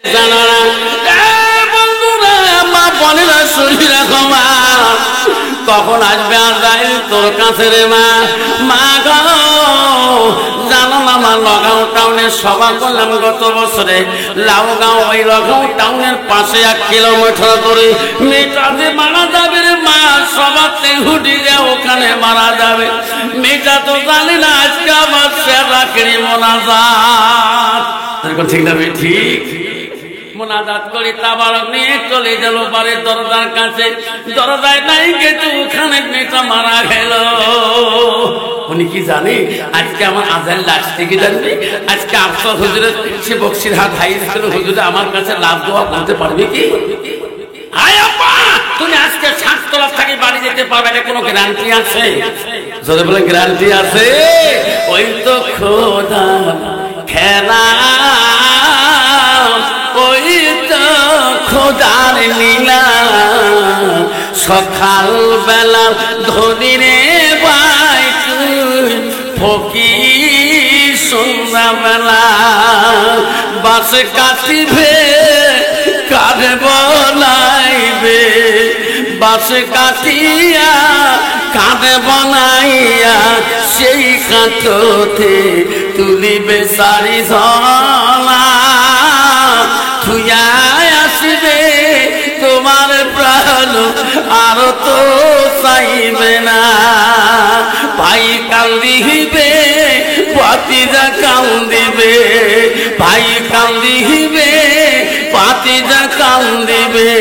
জানো না বন্ধুরা, মা বোনেরা শুনি রাখো মা, কখন আসবে আজরাইল তোর কাছে রে মা। মা গো জানো না মা, লগাঁও টাউনে সভা করলাম গত বছরে। লাউগাঁও ওই লগাঁও টাউনের পাশে 1 কিলোমিটার দূরে মেয়েটা যে মারা যাবে রে মা, সবাতে হুটি যে ওখানে মারা যাবে। মেয়েটা তো জানি না আজকে আমার সেরাকেরই মোনাজাত। ঠিক না? ঠিক মোনাজাত করি, তাবারক নিয়ে চলে গেল বাড়ির দরজার কাছে। দরজায় নাই গেছে, ওখানে মেয়েটা মারা গেল। উনি কি জানে আজকে আমার আজান লাস্টে কি জানবে? আজকে আফসার হুজুরের সে বক্সিরহাট হাই স্কুল হুজুরে আমার কাছে লাভ দোয়া বলতে পারবে কি? হায় আব্বা, তুমি আজকে 7 তলা থেকে বাড়ি যেতে পারবে, এটা কোনো গ্যারান্টি আছে? যদি বলে গ্যারান্টি আছে, ওই তো খোদা খেলা, ওই তো খোদার লীলা। সকাল বেলা ধনী রে ভাই তুই ফকির, সন্ধ্যা বেলা বাসে কাটিবে কাঁধে বলাইবে, বাসে কাটিয়া কাঁধে বনাইয়া সেই কাঁথতে তুলিবে সারি ঝলা। থুয়া আসবে তোমার প্রাণ আর তো চাইবে না। ভাই কান্দিবে পাতিজা কান্দিবে, ভাই কান্দিবে পাতিজা কান্দিবে।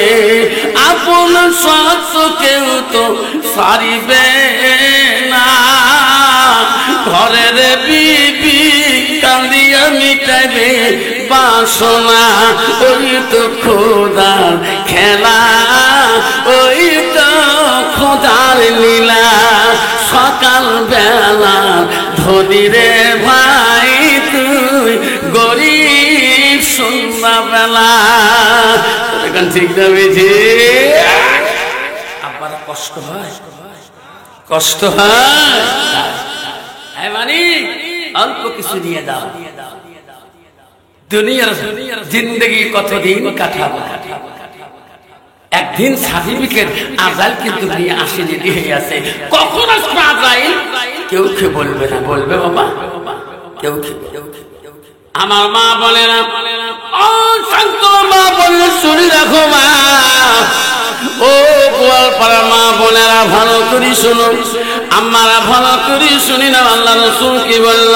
আপন সত্য কেউ তো সারিবে না। ঘরের বিবি কান্দিয়া মিটাবে বাসনা, ওই তো খোদার খেলা, ওই তো খোদার লীলা। সকাল বেলা ধনী রে ভাই তুই গরিব, সন্ধ্যা বেলা। এখন ঠিক যাবে যে আবার কষ্ট হয়, কষ্ট হয় মানে অল্প কিছু নিয়ে দাও। দুনিয়ার জিন্দগি কতদিন কাটাবো? একদিন সার্টিফিকেট আজাইল কিন্তু নিয়ে আসেনি, দিয়ে আছে। কখন আসবে আজাইল কেউ কে বলবে না। বলবে বাবা? কেউ কে? আমার মা বলে না, ও শান্ত মা বলে শুনি রাখো মা। ও গোয়ালপাড়া মা বোনেরা ভালো করে শুনো, আমারা ভালো করে শুনি না। আল্লাহ রাসূল কি বলল?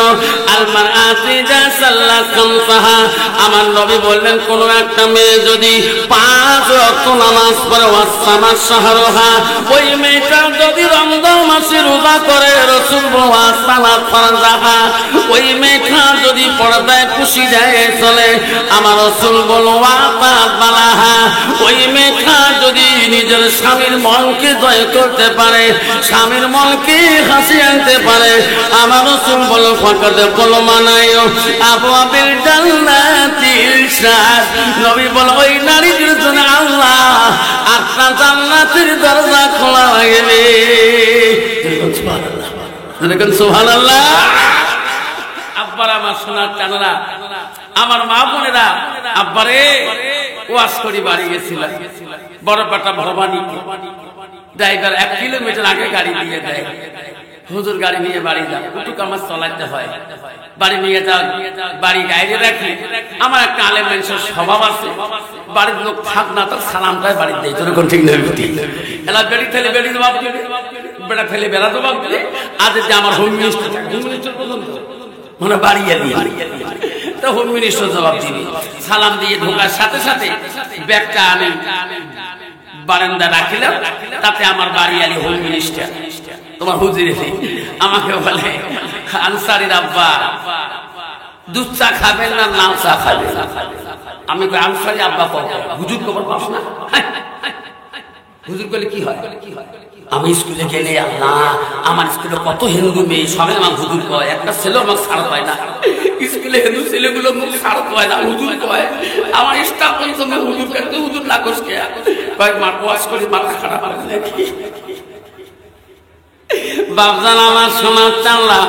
আলমার আতিজা সাল্লাত খামসাহা, আমার নবী বললেন কোন একটা মেয়ে যদি 5 ওয়াক্ত নামাজ পড়ে, ওয়াসামা শাহরুহা, ওই মেয়েটা যদি রমজান মাসে রোজা করে, রাসূল ওয়াসামা ফারজাহা, ওই মেয়েটা যদি পর্দায় পুষি যায় চলে, আমার রাসূল বলল ওয়াতাবালাহা, ওই মেয়েটা যদি নিজের স্বামীর মনকে জয় করতে পারে, স্বামীর মনকে হাসি আনতে পারে, আমার রাসূল বলল ফাকাদ বলো মানায় আবওয়াবিল জান্নাতিল শাদ। নবী বল ওই নারীদের জন্য আল্লাহ 8টা জান্নাতের দরজা খোলা রাখবে। সুবহানাল্লাহ, দেখেন সুবহানাল্লাহ। আব্বার আমার সোনার চাঁদরা, আমার মা বোনেরা, আব্বারে ওয়াজ করি বাড়ি গেছিলাম বড়পাটা ভবানীকে। ড্রাইভার 1 কিলোমিটার আগে গাড়ি দিয়ে দেয়, হুজুর গাড়ি নিয়ে বাড়ি যাও, ওটুকু আমার চলাইতে হয়। বাড়ি নিয়ে যাও, বাড়ি গাইরে রাখি। আমার একটা আলেম মানুষের স্বভাব আছে, বাড়ির লোক থাক না তার সালামটাই বাড়ির দেয়। তোর ঠিক নেই এলা বেড়ি ফেলে বেড়ি জবাব দিবে, বেড়া ফেলে বেড়া জবাব দিবে। আজ যে আমার হোম মিনিস্টার, হোম মিনিস্টার পর্যন্ত মানে বাড়িয়ে দিয়ে তো হোম মিনিস্টার জবাব দিবে। সালাম দিয়ে ঢোকার সাথে সাথে ব্যাগটা আমি বারান্দা রাখিলাম, তাতে আমার বাড়ি আলি হোম মিনিস্টার তোমার হুজুর আমাকে বলে আনসারির আব্বা দুধ চা খাবেন না লাল চা খাবেন? আমি আনসারি আব্বা কব হুজুর খবর পাস না? হুজুর বলে কি হয়? আমি স্কুলে গেলে আল্লাহ আমার স্কুলে কত হিন্দু মেয়ে সবাই আমার হুজুর কয়, একটা ছেলে আমার ছাড় পায় না। স্কুলে হিন্দু ছেলেগুলো মুখ ছাড় পায় না, হুজুর কয়। আমার স্টাফ পঞ্চমে হুজুর কাছে হুজুর না কোষ কে কয় মা ওয়াশ করি মাথা খারাপ হবে নাকি? বাপজান আমার সোনার চাল্লা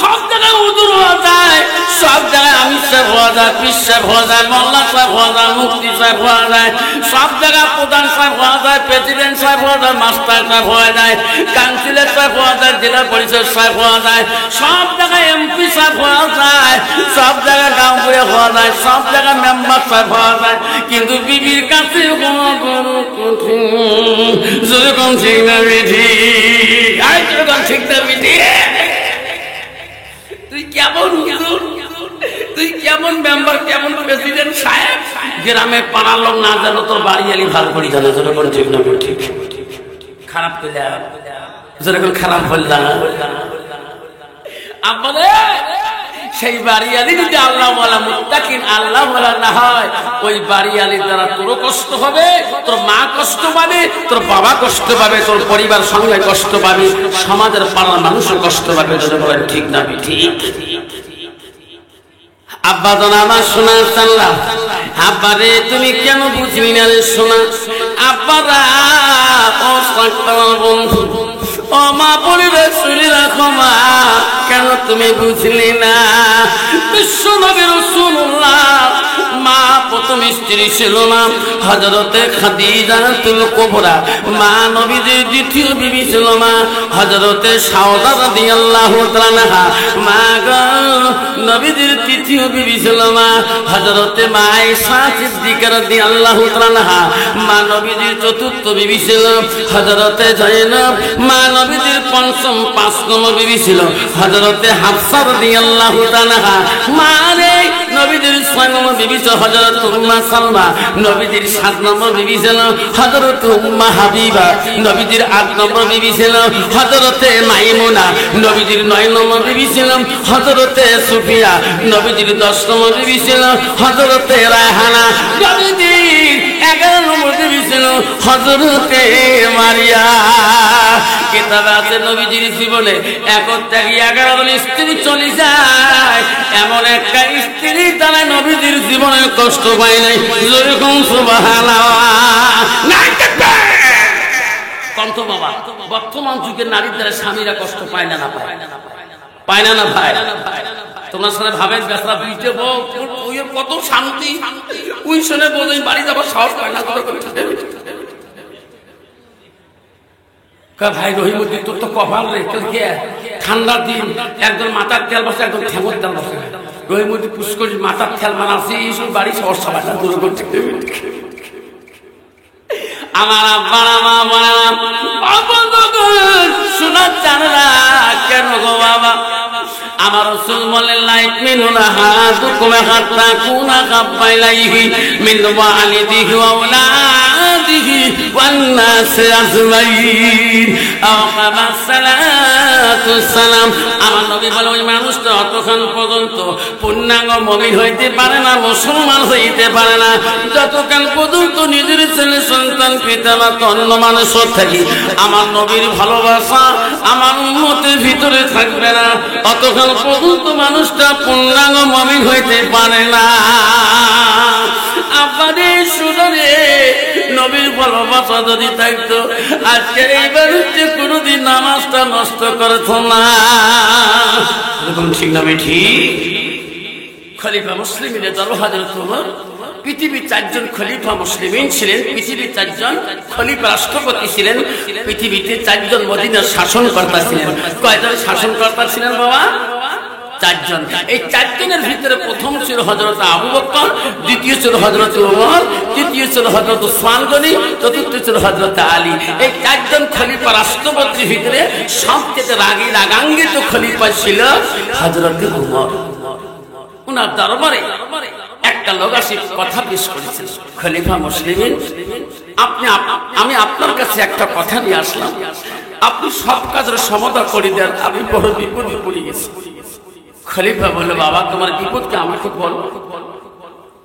সব জায়গায় হুজুর হওয়া যায়, সব জায়গায় আমির সাহেব হওয়া যায়, পীর সাহেব হওয়া যায়, মোল্লা সাহেব হওয়া যায়, মুফতি সাহেব হওয়া যায়, সব জায়গায় প্রধান সাহেব হওয়া যায়, প্রেসিডেন্ট সাহেব হওয়া যায়, মাস্টার সাহেব হওয়া যায়, কাউন্সিলর সাহেব হওয়া যায়, জেলা পরিষদ সাহেব হওয়া যায়, সব জায়গায় এমপি সাহেব হওয়া যায়, সব জায়গায় গাঁও বয়ে হওয়া যায়, সব জায়গায় মেম্বার সাহেব হওয়া যায়, কিন্তু বিবির কাছে যেরকম ঠিক না বিধি, যেরকম ঠিক না বিধি। তুই কেমন হুজুর, তুই কেমন মেম্বার, কেমন প্রেসিডেন্ট সাহেব, গ্রামে পাড়ার লোক না জানো তোর বাড়ি আলি ভালো করে জানো, যেরকম ঠিক না ঠিক। খারাপ করলাম, যেরকম খারাপ বললাম আমাদের সেই বাড়িয়ালি যদি আল্লাহ ওয়ালা মুত্তাকিন আল্লাহ ওয়ালা না হয়, ওই বাড়িয়ালির দ্বারা তোরও কষ্ট হবে, তোর মা কষ্ট পাবে, তোর বাবা কষ্ট পাবে, তোর পরিবার সঙ্গে কষ্ট পাবে, সমাজের পাড়ার মানুষও কষ্ট পাবে। যদি বলেন ঠিক না ঠিক। আব্বা জান আমার সোনার চাল্লা, আব্বা রে তুমি কেন বুঝলি না রে সোনা, আব্বারা ও সাক্তার বন্ধু, ও মা বলি রে শুনি রাখো মা, কেন তুমি বুঝলি না? বিশ্ব নবী রাসূলুল্লাহ মা প্রথম স্ত্রী ছিল না হযরতে খাদিজাতুল কুবরা, মা নবীজির দ্বিতীয় বিবি ছিল মা হযরতে সাউদা রাদিয়াল্লাহু তাআলা, মা গো নবীজির তৃতীয় বিবি ছিল মা হযরতে মা আয়েশা সিদ্দিকা রাদিয়াল্লাহু তাআলা, মা নবীজির চতুর্থ বিবি ছিল হযরতে যায়েনব, মা নবীজির পঞ্চম পাঁচ নম্বর বিবি ছিল হযরতে হাফসা রাদিয়াল্লাহু তাআলা, মা রে নবীজির ছয় নম্বর বিবি ছিল হযরত উম্মে সালমা, নবীজির সাত নম্বর বিবি ছিল হযরত উম্মে হাবিবা, নবীজির আট নম্বর বিবি ছিল হযরতে মাইমুনা, নবীজির নয় নম্বর বিবি ছিল হযরতে সুফিয়া, নবীজির 10 নম্বর বিবি ছিল হযরতে রায়হানা, নবীজির 11 নম্বর বিবি ছিল হযরতে মারিয়া। কিতাবে আছে নবীজির জীবনে একর থেকে 11 জন স্ত্রী চলে যায়, এমন একটা স্ত্রী তারা নবীজির জীবনে কষ্ট পায় নাই। যেরকম সুবহানাল্লাহ কন্ত বাবা, বর্তমান যুগের নারীর দ্বারা স্বামীরা কষ্ট পায় না, না পায় না, পায় না, না ভাই। তোমার সাথে ভাবেন বেসরা বুঝতে ওই কত শান্তি, ওই শুনে বোঝেন বাড়ি যাবার সাহস পায় না। ভাই রহিমুদ্দিন তোর তো কপাল রে, ঠান্ডার দিন একজন মাথার তেল বসে, একজন ঠেমর তেল বসে, রহিমুদ্দিন পুষ্করি মাথার তেল মানাচ্ছি, এইসব বাড়ি সমস্যা পায় না। আমার আব্বার মা শোনার জানা কেন গো বাবা, আমার রাসূল বলেন লাইক মিনুনা হাদুকুম হাত্তা কুনা কাবাইলাইহি মিন ওয়ালিদিহি ওয়া আওলাদিহি ওয়ান নাস আজমাইন আও কামা সালাতু সালাম। আমার নবী বলে ওই মানুষটা অতক্ষণ পর্যন্ত পূর্ণাঙ্গ মুমিন হইতে পারে না, মুসলমান হইতে পারে না, যতক্ষণ পর্যন্ত নিজের ছেলে সন্তান পিতামাতা অন্য মানুষের থাকি আমার নবীর ভালোবাসা আমার উম্মতের ভিতরে থাকবে না, অতক্ষণ পর্যন্ত মানুষটা পূর্ণাঙ্গ মুমিন হইতে পারে না। আপনাদের শুনে নবীর ভালোবাসা যদি থাকতো আজকে এইবার হচ্ছে কোনদিন নামাজটা নষ্ট করত না। ঠিক না ঠিক? খলিফা মুসলিমিনের দল হযরত ওমর, পৃথিবীর 4 জন খলিফা মুসলিমিন ছিলেন, পৃথিবীর 4 জন খলিফা রাষ্ট্রপতি ছিলেন, পৃথিবীতে 4 জন মদিনার শাসনকর্তা ছিলেন। কয়জন শাসনকর্তা ছিলেন বাবা? 4 জন। এই 4 জনের ভিতরে প্রথম ছিল হযরত আবু বকর, দ্বিতীয় ছিল হযরত ওমর, তৃতীয় ছিল হযরত উসমান গনি, চতুর্থ ছিল হযরত আলী। এই 4 জন খলিফা রাষ্ট্রপতির ভিতরে সবচেয়ে রাগান্বিত খলিফা ছিল হযরত ওমর। ওনার দরবারে একটা লোক আসি কথা পেশ করেছেন, খলিফা মুসলিমিন আমি আপনার কাছে একটা কথা নিয়ে আসলাম, আপনি সব কাজের সমাধান করে দেন, আমি বড় বিপদে পড়ে গেছি। খলিফা বলে বাবা তোমার বিপদকে আমাকে বলো,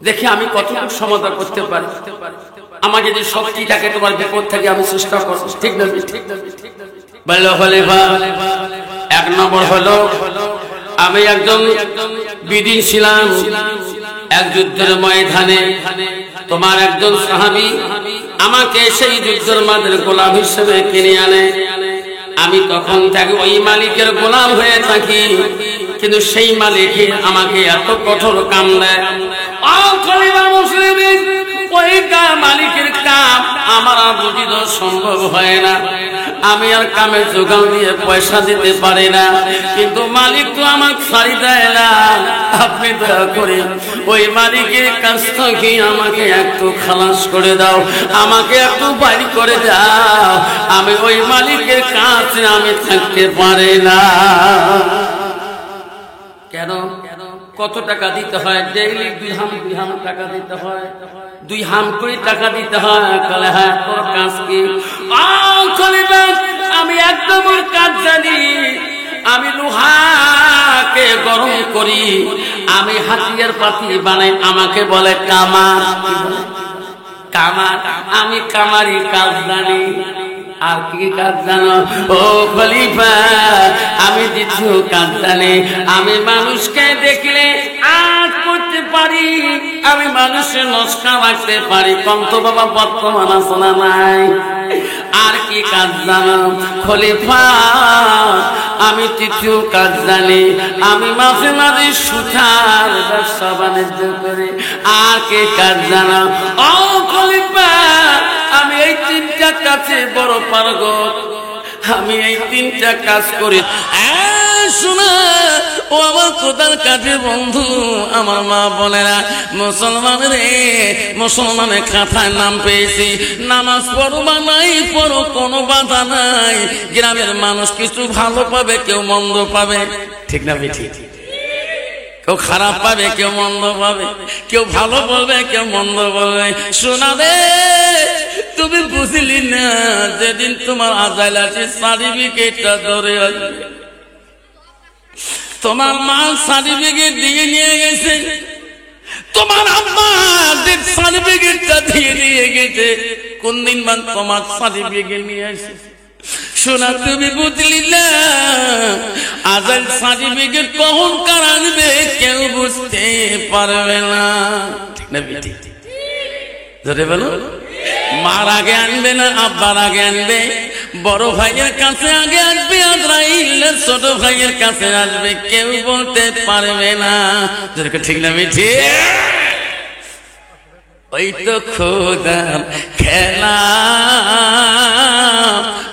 দেখি আমি কতটুকু সমাধান করতে পারি, আমার যদি শক্তি থাকে তোমার বিপদ থেকে আমি চেষ্টা করবো। ঠিক না ঠিক বললো খলিফা, 1 নম্বর হলো আমি একজন বিদিন ছিলাম, এক যুদ্ধের ময়দানে তোমার একজন সাহাবী আমাকে সেই যুদ্ধের মাঝে গোলাম হিসেবে কিনে আনে, আমি তখন থেকে ওই মালিকের গোলাম হয়ে থাকি, কিন্তু সেই মালিক আমাকে এত কঠোর কাম দেয়। মুসলিম ওই মালিকের কাম আমার আর বুঝিত সম্ভব হয় না। আমি আর কামে জোগান দিয়ে পয়সা দিতে পারি না, কিন্তু মালিক তো আমাকে ছাড়ি দেয় না। আপনি দয়া করে ওই মালিকের কাছ থেকে আমাকে একটু খালাস করে দাও, আমাকে একটু বাইর করে দাও। আমি ওই মালিকের কাছে আমি থাকতে পারি না। কেন? কত টাকা দিতে হয়? ডেইলি 2 হাম টাকা দিতে হয়, 2 হাম করে টাকা দিতে হয়। কলে হ্যাঁ, তোর কাজ কি? আমি একদম ওর কাজ জানি। আমি লোহাকে গরম করি, আমি হাতিয়ার পাতি বানাই, আমাকে বলে কামার। কামার, আমি কামারি কাজ জানি। আর কি কাজ জানো? ও খলিফা, আমি দ্বিতীয় কাজ জানি। আমি মানুষকে দেখলে আজ করতে পারি, আমি মানুষের নস্কা রাখতে পারি। কন্ত বাবা বর্তমান আসনা নাই। আর কি কাজ জানো খলিফা? আমি তৃতীয় কাজ জানি, আমি মাঝে মাঝে সুতার ব্যবসা বাণিজ্য করি। আর কি কাজ জানো? ও খলিফা, আমি এই 3টা কাজে বড় পারগত। আমি এই 3টা কাজ করি। শোনা ও আমার কোদাল কাজে বন্ধু, আমার মা বোনেরা, মুসলমান রে, মুসলমানের খাতায় নাম পেয়েছি। নামাজ পড়বা নাই পড়ো, কোনো বাধা নাই। গ্রামের মানুষ কিছু ভালো পাবে, কেউ মন্দ পাবে, ঠিক না ঠিক? কেউ খারাপ পাবে, কেউ মন্দ পাবে, কেউ ভালো বলবে, কেউ মন্দ বলবে। শোনা রে, তুমি বুঝলি না, যেদিন তোমার আজাইল আছে সার্টিফিকেটটা ধরে আসবে। তোমার মা সার্টিফিকেট দিয়ে নিয়ে গেছে, তোমার আম্মা সার্টিফিকেটটা দিয়ে গেছে। কোন দিন মান তোমার সার্টিফিকেট নিয়ে আসে? শোনা, তুমি বুঝলি না, আজাইল সার্টিফিকেট কখন কার আনবে কেউ বুঝতে পারবে না, ঠিক না? ধরে বলো, মার আগে আনবে না আব্বার আগে আনবে? বড় ভাইয়ের কাছে আগে আসবে, আজরাইল ছোট ভাইয়ের কাছে আসবে, কেউ বলতে পারবে না, ঠিক না? মিঠি, ওই তো খোদার খেলা,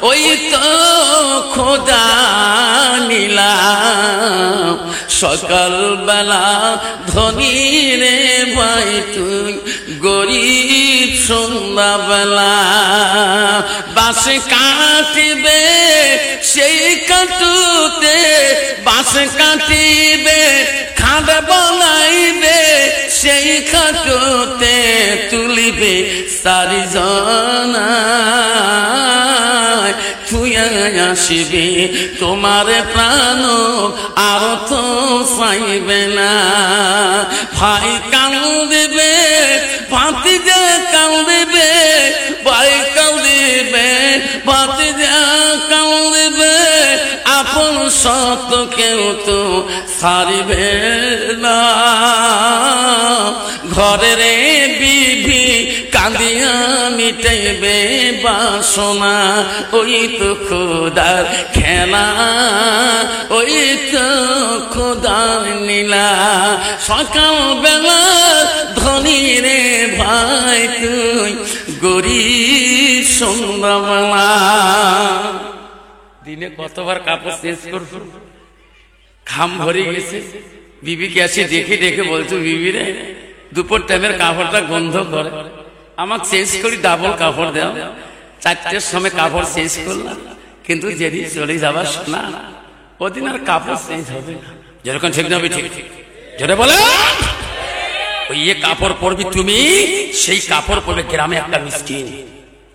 ওই তো খোদা নীলা। সকালবেলা ধনী রে ভাই তুই গরিব, সন্ধ্যাবেলা বাসে কাটিবে সেই কাটুতে, বাসে কাটিবে খাট বানাইবে সেই খাটুতে, তুলিবে 4 জনা তুই আসিবি, তোমার প্রাণ আর তো চাইবে না। ভাই কান্দিবে, ভাতিজা কান্দিবে, ভাই কান্দিবে, ভাতিজা কান্দিবে, আপন সত কেউ তো ছাড়িবে না। ঘরের বিবি কাঁদিয়া মিটাইবে বাসনা, ওই তো খোদার খেলা, ওই তো খোদার নীলা। সকালবেলা ধনী রে ভাই তুই গরিব, সন্ধ্যাবেলা। দিনে কতবার কাপড় চেঞ্জ করবো, ঘাম ভরে গেছে। বিবিকে আসে দেখে দেখে বলছো, বিবি রে দুপুর টাইমের কাপড়টা গন্ধ করে, আমাকে চেঞ্জ করি, ডাবল কাপড় দাও। 4টের সময় কাপড় চেঞ্জ করলাম, কিন্তু যেদিন চলে যাবার না, ওদিন আর কাপড় চেঞ্জ হবে না। যেরকম ঠিক না? ঠিক যেটা বলে, ওই কাপড় পরবি তুমি, সেই কাপড় পরবে গ্রামে একটা মিসকিন,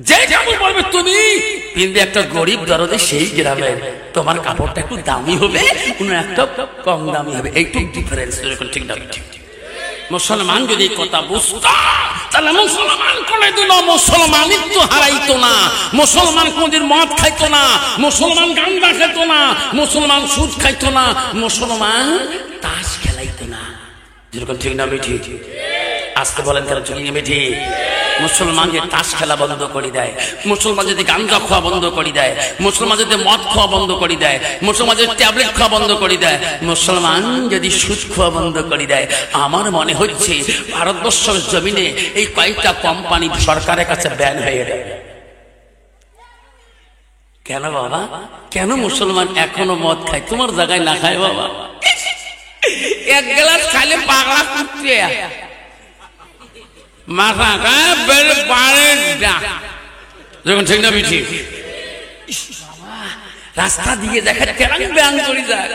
যে কাপড় পরবে তুমি কিন্তু একটা গরিব দরদে সেই গ্রামে, তোমার কাপড়টা একটু দামি হবে, কোনো একটা কম দামি হবে, এইটুক ডিফারেন্স। যেরকম ঠিক না? ঠিক। মুসলমান যদি কথা বুঝত, তাহলে মুসলমান কোনদিন মুসলমানিত্ব হারাইতো না, মুসলমান কোনদিন মদ খাইতো না, মুসলমান গাঁজা খাইতো না, মুসলমান সুদ খাইতো না, মুসলমান তাস খেলাইতো না। যেরকম ঠিক না? মিঠি আসতে বলেন, তারা চুকিয়ে মিঠি। মুসলমান যে তাস খেলা বন্ধ করে দেয়, মুসলমান যদি গাঁজা খাওয়া বন্ধ করে দেয়, মুসলমান যদি মদ খাওয়া বন্ধ করে দেয়, মুসলমান যদি ট্যাবলেট খাওয়া বন্ধ করে দেয়, মুসলমান যদি সুদ খাওয়া বন্ধ করে দেয়, আমার মনে হচ্ছে ভারতবর্ষের জমিনে এই কয়েকটা কোম্পানি সরকারের কাছে ব্যান হয়ে যাবে। কেন বাবা, কেন মুসলমান এখনো মদ খায়? তোমার জায়গায় না খায় বাবা? এক গ্লাস খাইলে পাগলা কুত্তে মাথা যখন ঠিক না বিঠি রাস্তা দিয়ে দেখা কেরাং ব্যাং করে যায়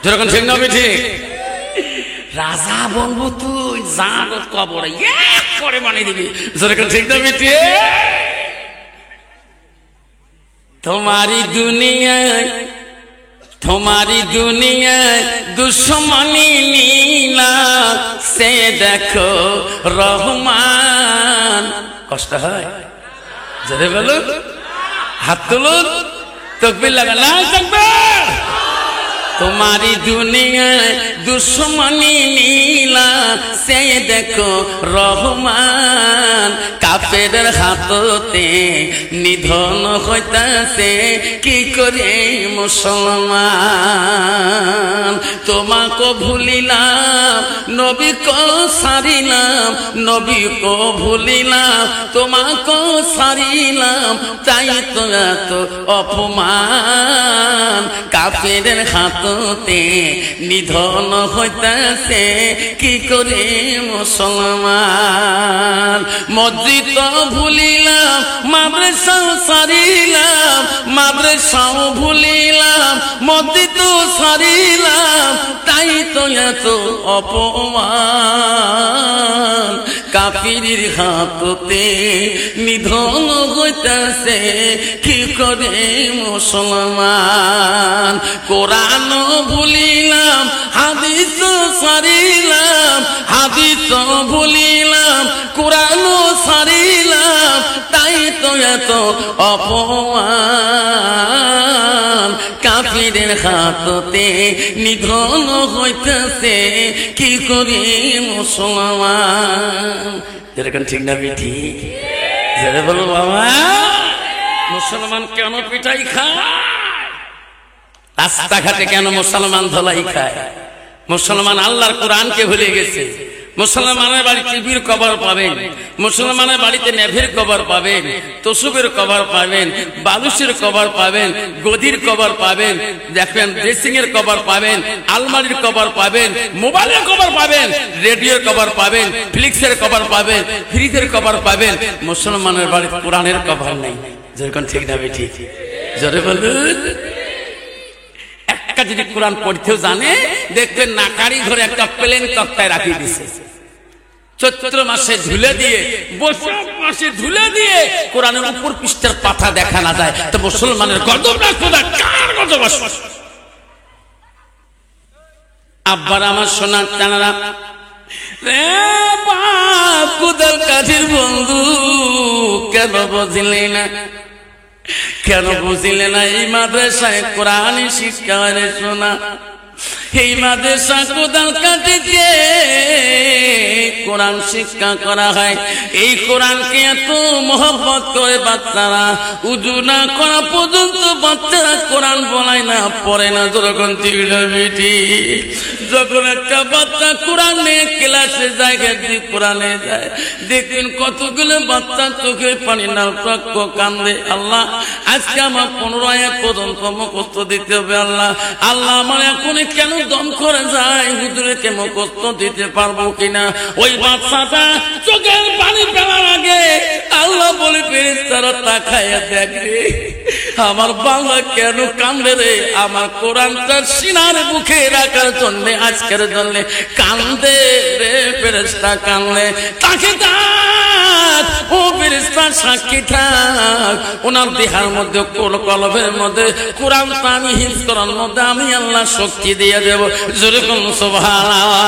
যেরকম ঠিক না বিঠি রাজা বলবো তুই যা কবরে করে বানিয়ে দিবি যেরকম ঠিক না বিঠি। তোমারি দুনিয়ায় দুশ্মনী নীলা সে দেখো রহমান। কষ্ট হয় জোরে বলুন, হাত তুলুন, তাকবীর লাগান, তাকবীর। তোমারি দুনিয়ায় দুশ্মনী নীলা সে দেখো রহমান, কাফেরের হাততে নিধন হইতাছে কি করে মুসলমান। তোমাকে ভুলিলাম নবী কো সারিলাম, নবী কো ভুলিলাম তোমাকে সারিলাম, তাই তো এত অপমান। কাফেরের হাততে নিধন হইতাছে কি করে মুসলমান। মসজিদ ভুলিলাম মাদ্রাসাও সারিলাম, মাদ্রাসাও ভুলিলাম মসজিদ সারিলাম, তাই তো এত অপমান। কাফিরের হাততে নিধন হইতাছে কি করে মুসলমান। কোরআন ভুলিলাম হাদিস সারিলাম, হাদিস ভুলিলাম কোরআন সারিলাম, তাই তো এত অপমান। কাফিরের হাততে নিধন হইতেছে কি করে মুসলমান। এরকম ঠিক না বিঠি? যারা বলো বাবা মুসলমান কেন পিটাই খায়? রাস্তাঘাটে কেন মুসলমান ধলাই খায়? মুসলমান আল্লাহর কোরআনকে ভুলে গেছে। মুসলমানের বাড়ি টিভির কভার পাবেন, মুসলমানের বাড়িতে নেভের কভার পাবেন, তসুবের কভার পাবেন, বালুসের কভার পাবেন, গদির কভার পাবেন, দেখবেন ড্রেসিং এর কভার পাবেন, আলমারির কভার পাবেন, মোবাইলের কভার পাবেন, রেডিওর কভার পাবেন, ফ্লিক্সের কভার পাবেন, ফ্রিজের কভার পাবেন। মুসলমানের বাড়িতে কোরআনের কভার নেই। যেরকম ঠিক না ঠিক? জোরে বলুন। একটা যদি কোরআন পড়তেও জানে দেখবেন নাকারি ঘরে একটা প্লেন তক্তায় রাখি দিছে, চৈত্র মাসে ঝুলে দিয়ে, বৈশাখ মাসে ঝুলে দিয়ে কোরআনের উপর পৃষ্ঠার পাতা দেখা না যায়। তো মুসলমানের গজব না খোদা, কার গজব? আব্বার আমার সোনার টানারা রে বাপ কুদাল কাঠির বন্ধু, কেন বুঝলে না, কেন বুঝলে না? এই মাদ্রাসায় কোরআন শিক্ষা রে শোনা, এই মাদ্রাসা কোদাল কাটিতে কোরআন শিক্ষা করা হয়। এই কোরআনকে এত মহব্বত করে বাচ্চারা উজু না করা পর্যন্ত বাচ্চারা কোরআন বলায় না, পড়ে না। যখন বিটি যখন একটা বাচ্চা কোরআন নিয়ে ক্লাসে জায়গায় দিয়ে কোরআনে যায়, দেখবেন কতগুলো বাচ্চা চোখে পানি না কান্দে। আল্লাহ আজকে আমার 15 আয়াত পর্যন্ত মুখস্থ দিতে হবে। আল্লাহ আল্লাহ আমার এখন কেন দম করে যায়, হুজুরকে মুখস্থ দিতে পারবো কিনা? ওই বাচ্চাটা চোখের পানি ফেলার আগে আল্লাহ বলে ফেরেশতারা তাকায়া দেখবে আমার বাংলা কেন কান্দে রে, আমার কোরআনটা সিনার বুকে রাখার জন্য আজকের জন্য কান্দে রে। ফেরেশতা কান্দে, তাকে ও ফেরেশতা সাক্ষী থাক, ওনার দেহের মধ্যে কলবের মধ্যে কোরআন আমি হিফজ করার মধ্যে আমি আল্লাহ শক্তি দিয়ে দেব। জোরে বলুন সুবহানাল্লাহ।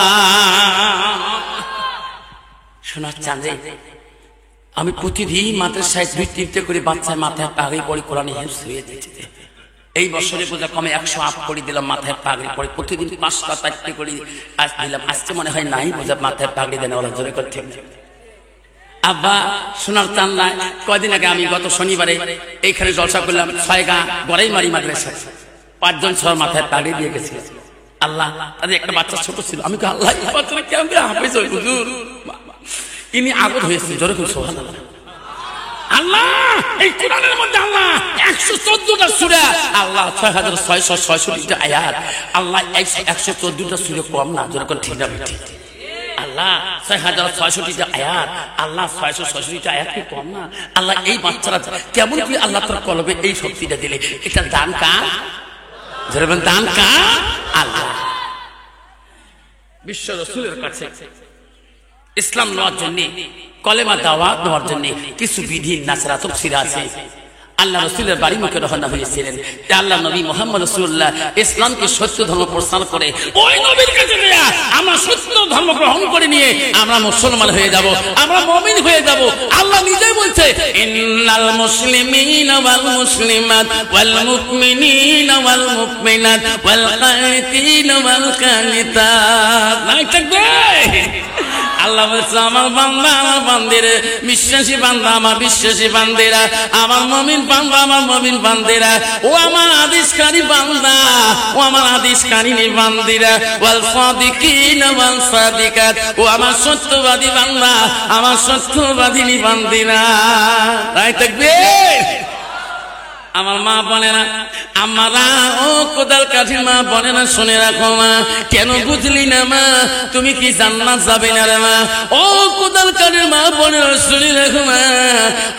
শোনার চাঁদে আমি প্রতিদিন মাদ্রাসায় 2-3টে করে বাচ্চার মাথায় পাগড়ি পরি কোরআন হিফজ হয়ে দিতে। এই বছরে বোঝা কমে 108 করে দিলাম, মাথায় পাগড়ি পরে প্রতিদিন 5টা 4টে করে আজ দিলাম। আজকে মনে হয় নাই বোঝা মাথায় পাগড়ি দেন, ওরা জোরে করে ঠিক। আব্বা সোনার চান্দা কয়দিন আগে আমি গত শনিবারে এইখানে জলসা করলাম, 6 গা গড়াই মারি মাদ্রাসা 5 জন সর মাথায় পাগড়ি দিয়ে গেছে। আল্লাহ, তাদের একটা বাচ্চা ছোট ছিল, আমি আল্লাহ এই বাচ্চাটা কেমন হাফেজ হয় হুজুর, ইনি আগত হয়েছে, জোরে করে সুবহানাল্লাহ। আল্লাহ এই কোরআনের মধ্যে আল্লাহ 114টা সূরা, আল্লাহ 6666টা আয়াত, আল্লাহ 114টা সূরা কম না, জোরে করে ঠিক না ঠিক। আল্লাহ 6066টা আয়াত, আল্লাহ 666টা আয়াত কি কম না? আল্লাহ এই বাচ্চারা কেমন কি আল্লাহ তার কলবে এই শক্তিটা দিলে, এটা দান কার? জোরে বলেন দান কার? আল্লাহ। বিশ্ব রাসূলের কাছে ইসলাম নেওয়ার জন্য, কলেমা দাওয়াত নেওয়ার জন্য কিছু বিধি নাসরা তাফসীর আছে। আল্লাহ রাসূলের বাড়ি মুখে রওনা হয়েছিলেন। আল্লাহ নবী মুহাম্মদ রাসূলুল্লাহ ইসলামকে সত্য ধর্ম প্রচার করে ওই নবীর কাছে দেয়া আমরা সত্য ধর্ম গ্রহণ করে নিয়ে আমরা মুসলমান হয়ে যাব, আমরা মুমিন হয়ে যাব। আল্লাহ নিজেই বলছে, ইন্নাল মুসলিমিনা ওয়াল মুসলিমাত ওয়াল মুমিনিনা ওয়াল মুমিনাত ওয়াল কানিতিনা ওয়াল কানিতাত। নাই থাকবে আল্লাহ বলছে, আমার বান্দা আমার বান্দিরা, বিশ্বাসী বান্দা আমার বিশ্বাসী বান্দিরা, আমার মুমিন বান্দা আমার মুমিন বান্দিরা, ও আমার আদেশকারী বান্দা ও আমার আদেশকারিনী বান্দিরা, ওয়াল সাদিকিনা ওয়াল সাদিকাত, ও আমার সত্যবাদী বান্দা আমার সত্যবাদিনী বান্দিরা। তাই থাকবে আমার মা বলে না, আমারা ও কোদাল কাঠির মা বলে না, শুনে রাখো মা, কেন বুঝলি না মা, তুমি কি জান্নাত যাবে না রে মা? ও কোদাল কাঠির মা বলে না, শুনে রাখো মা,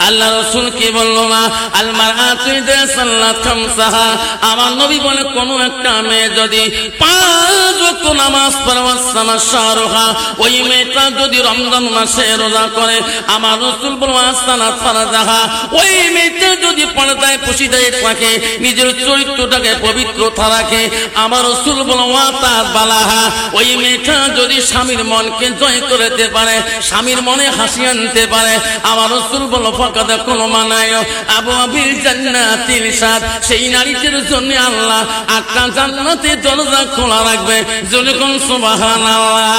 আল্লাহ রাসূল কি বললো মা, আল মারআতু ইযা সাল্লাত খামসাহা, আমার নবী বলে কোন একটা মেয়ে যদি 5 ওয়াক্ত নামাজ পড়ে, ওয়াসামা শাহরুহা, ওই মেয়েটা যদি রমজান মাসে রোজা করে, আমার রাসূল বলে ওয়াসালাত ফারজাহা, ওই মেয়েটা যদি পর্দায় খুশি দেয় থাকে, নিজের চরিত্রটাকে পবিত্রতা রাখে, আমার রাসূল বলে ওয়াতাত বালাহা, ওই মেয়েটা যদি স্বামীর মনকে জয় করতে পারে, স্বামীর মনে হাসি আনতে পারে, আমার রাসূল বলে ফাকাদ কুল মানায় আবু আবিল জান্নাতিল সাদ, সেই নারীদের জন্য আল্লাহ 8টা জান্নাতের দরজা খোলা রাখবে। জোরে কোন সুবহানাল্লাহ।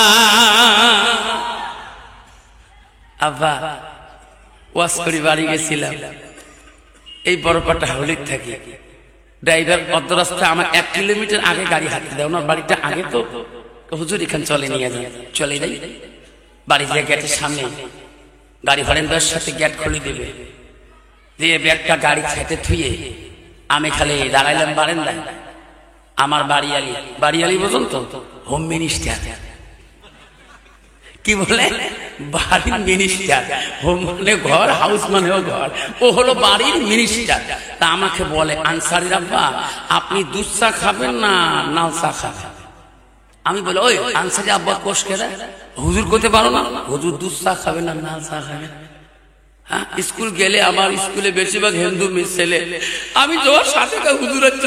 আব্বা ওয়াজ করে বাড়ি গেছিলাম, এই বড়পাটা হাউলির থাকি, ড্রাইভার অর্ধ রাস্তা আমার 1 কিলোমিটার আগে গাড়ি হাঁটতে দেয়, ওনার বাড়িটা আগে, তো হুজুর এখানে চলে নিয়ে যান, চলে যাই বাড়ি যে গেটের সামনে গাড়ি হরেন্দার সাথে গেট খুলে দেবে, দিয়ে ব্যাগটা গাড়ি খেতে থুয়ে আমি খালি দাঁড়াইলাম বারান্দায়। আমার বাড়িয়ালি বোঝেন তো, হোম মিনিস্টার, কি বলে বাড়ির মিনিস্টার, হোম মানে ঘর, হাউস মানেও ঘর, ও হলো বাড়ির মিনিস্টার। তা আমাকে বলে, আনসারীর আব্বা আপনি দুধ চা খাবেন না লাল চা খাবেন? আমি বলি, ওই আনসারী আব্বা কোষ কেরা, হুজুর করতে পারো না, হুজুর দুধ চা খাবেন না লাল চা খাবেন? হ্যাঁ, স্কুল গেলে আমার স্কুলে বেশিরভাগ হিন্দু মেয়ে ছেলে, আমি যাওয়ার সাথে হুজুর হচ্ছে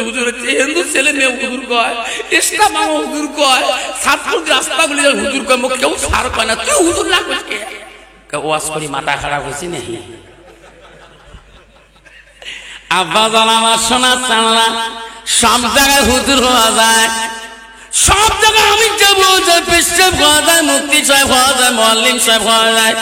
হিন্দু ছেলে মেয়ে হুজুর কয়, ইসলাম মামা হুজুর কয়, ছাত্র রাস্তাগুলি হুজুর কয়, কেউ সার কয় না, তুই হুজুর না করিস কে? ওয়াজ করি মাথা খারাপ হয়েছে নাকি? আব্বা জান আমার সোনা চাঁদা, সব জায়গায় হুজুর হওয়া যায়, সব জায়গায় আমি যাবো, পেশাব হওয়া যায়, মুফতি সাহেব হওয়া যায়, মুআল্লিম সাহেব হওয়া যায়,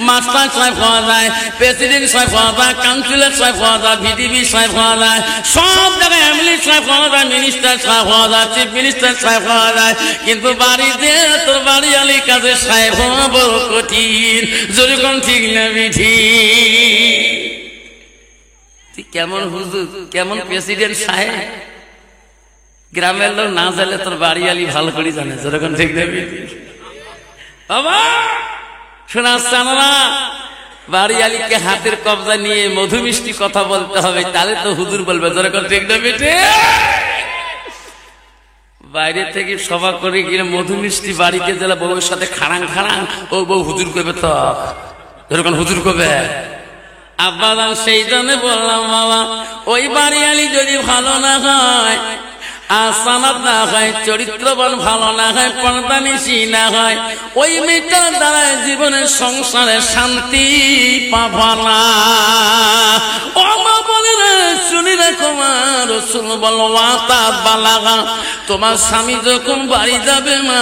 মাস্টার সাহেব হওয়া যায়, প্রেসিডেন্ট সাহেব হওয়া যায়, কাউন্সিলর সাহেব হওয়া যায়, ভিডিপি সাহেব হওয়া যায়, সব জায়গায় এমএলএ সাহেব হওয়া যায়, মিনিস্টার সাহেব হওয়া যায়, চিফ মিনিস্টার সাহেব হওয়া যায়, কিন্তু বাড়িতে তোর বাড়িওয়ালির কাছে সাহেব হওয়া বড় কঠিন। যদি কোন ঠিক না বিঠি, কেমন হুজুর কেমন প্রেসিডেন্ট সাহেব, গ্রামের লোক না জানলে তোর বাড়িয়ালি ভালো করে জানে। যেরকম ঠিক দেবে বাবা শোনাচ্ছেন না, বাড়িয়ালিকে হাতের কবজা নিয়ে মধু মিষ্টি কথা বলতে হবে, তাহলে তো হুজুর বলবে। যেরকম ঠিক দেবে, বাইরে থেকে সভা করে গিয়ে মধু মিষ্টি বাড়িতে গেলে বউয়ের সাথে খাড়াং খাড়াং, ও বউ হুজুর করবে, তো যেরকম হুজুর করবে। আব্বা সেই জন্য বললাম বাবা, ওই বাড়িয়ালি যদি ভালো না হয়, আসানাত না হয়, চরিত্রবান ভালো না হয়, পর্দানিশী না হয়, ওই মেয়েটার দ্বারা জীবনের সংসারে শান্তি পাবা না। ও মা বলে রে, শুনি রাখো মা, রাসূল বলো ওয়াতা বালাগা, তোমার স্বামী যখন বাড়ি যাবে মা,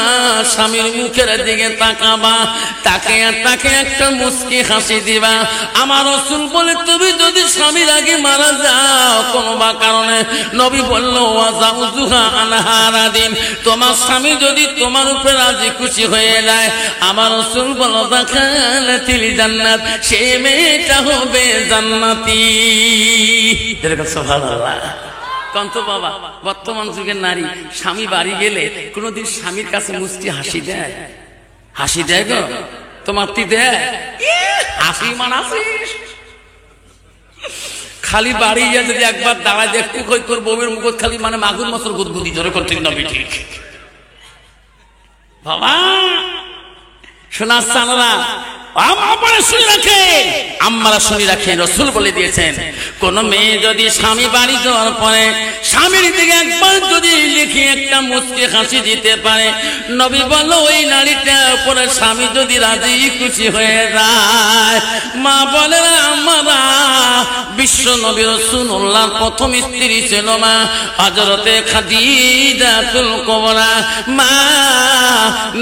স্বামীর মুখের দিকে তাকাবা, তাকে একটা মুস্কি হাসি দিবা। আমার রাসূল বলে তুমি যদি স্বামীর আগে মারা যাও কোনো বা কারণে, নবী বলল ওয়াজাউজুহা আনহা রাদিন, তোমার স্বামী যদি তোমার উপরে রাজি খুশি হয়ে যায়, আমার রাসূল বলো দাখালাতিল জান্নাত, সেই মেয়েটা হবে জান্নাতি। সুবহানাল্লাহ। কন্ত বাবা, বর্তমান যুগের নারী স্বামী বাড়ি গেলে কোনদিন স্বামীর কাছে মুস্কি হাসি দেয়? হাসি দেয় গো? তোমার তি দেয় হাসি? মানাসিস খালি বাড়ি গিয়ে যদি একবার দাঁড়ায় দেখতে কই তোর বউয়ের মুখ খালি মানে মাগুর মাছের গুদগুদি জোরে করতে নবী ঠিক বাবা। শোনা সানারা আপনারা শুনে রাখেন, আমরা শুনে রাখেন, রাসূল বলে দিয়েছেন কোন মেয়ে যদি স্বামী বাড়ি যাওয়ার পরে স্বামীর দিকে একবার যদি লিখে একটা মুচকি হাসি দিতে পারে, নবী বলল ওই নারীটার উপরে স্বামী যদি রাজি খুশি হয়ে যায়। মা বলে আমরা বিশ্ব নবী রাসূলুল্লাহর প্রথম স্ত্রী ছিল মা হযরতে খাদিজাতুল কুবরা, মা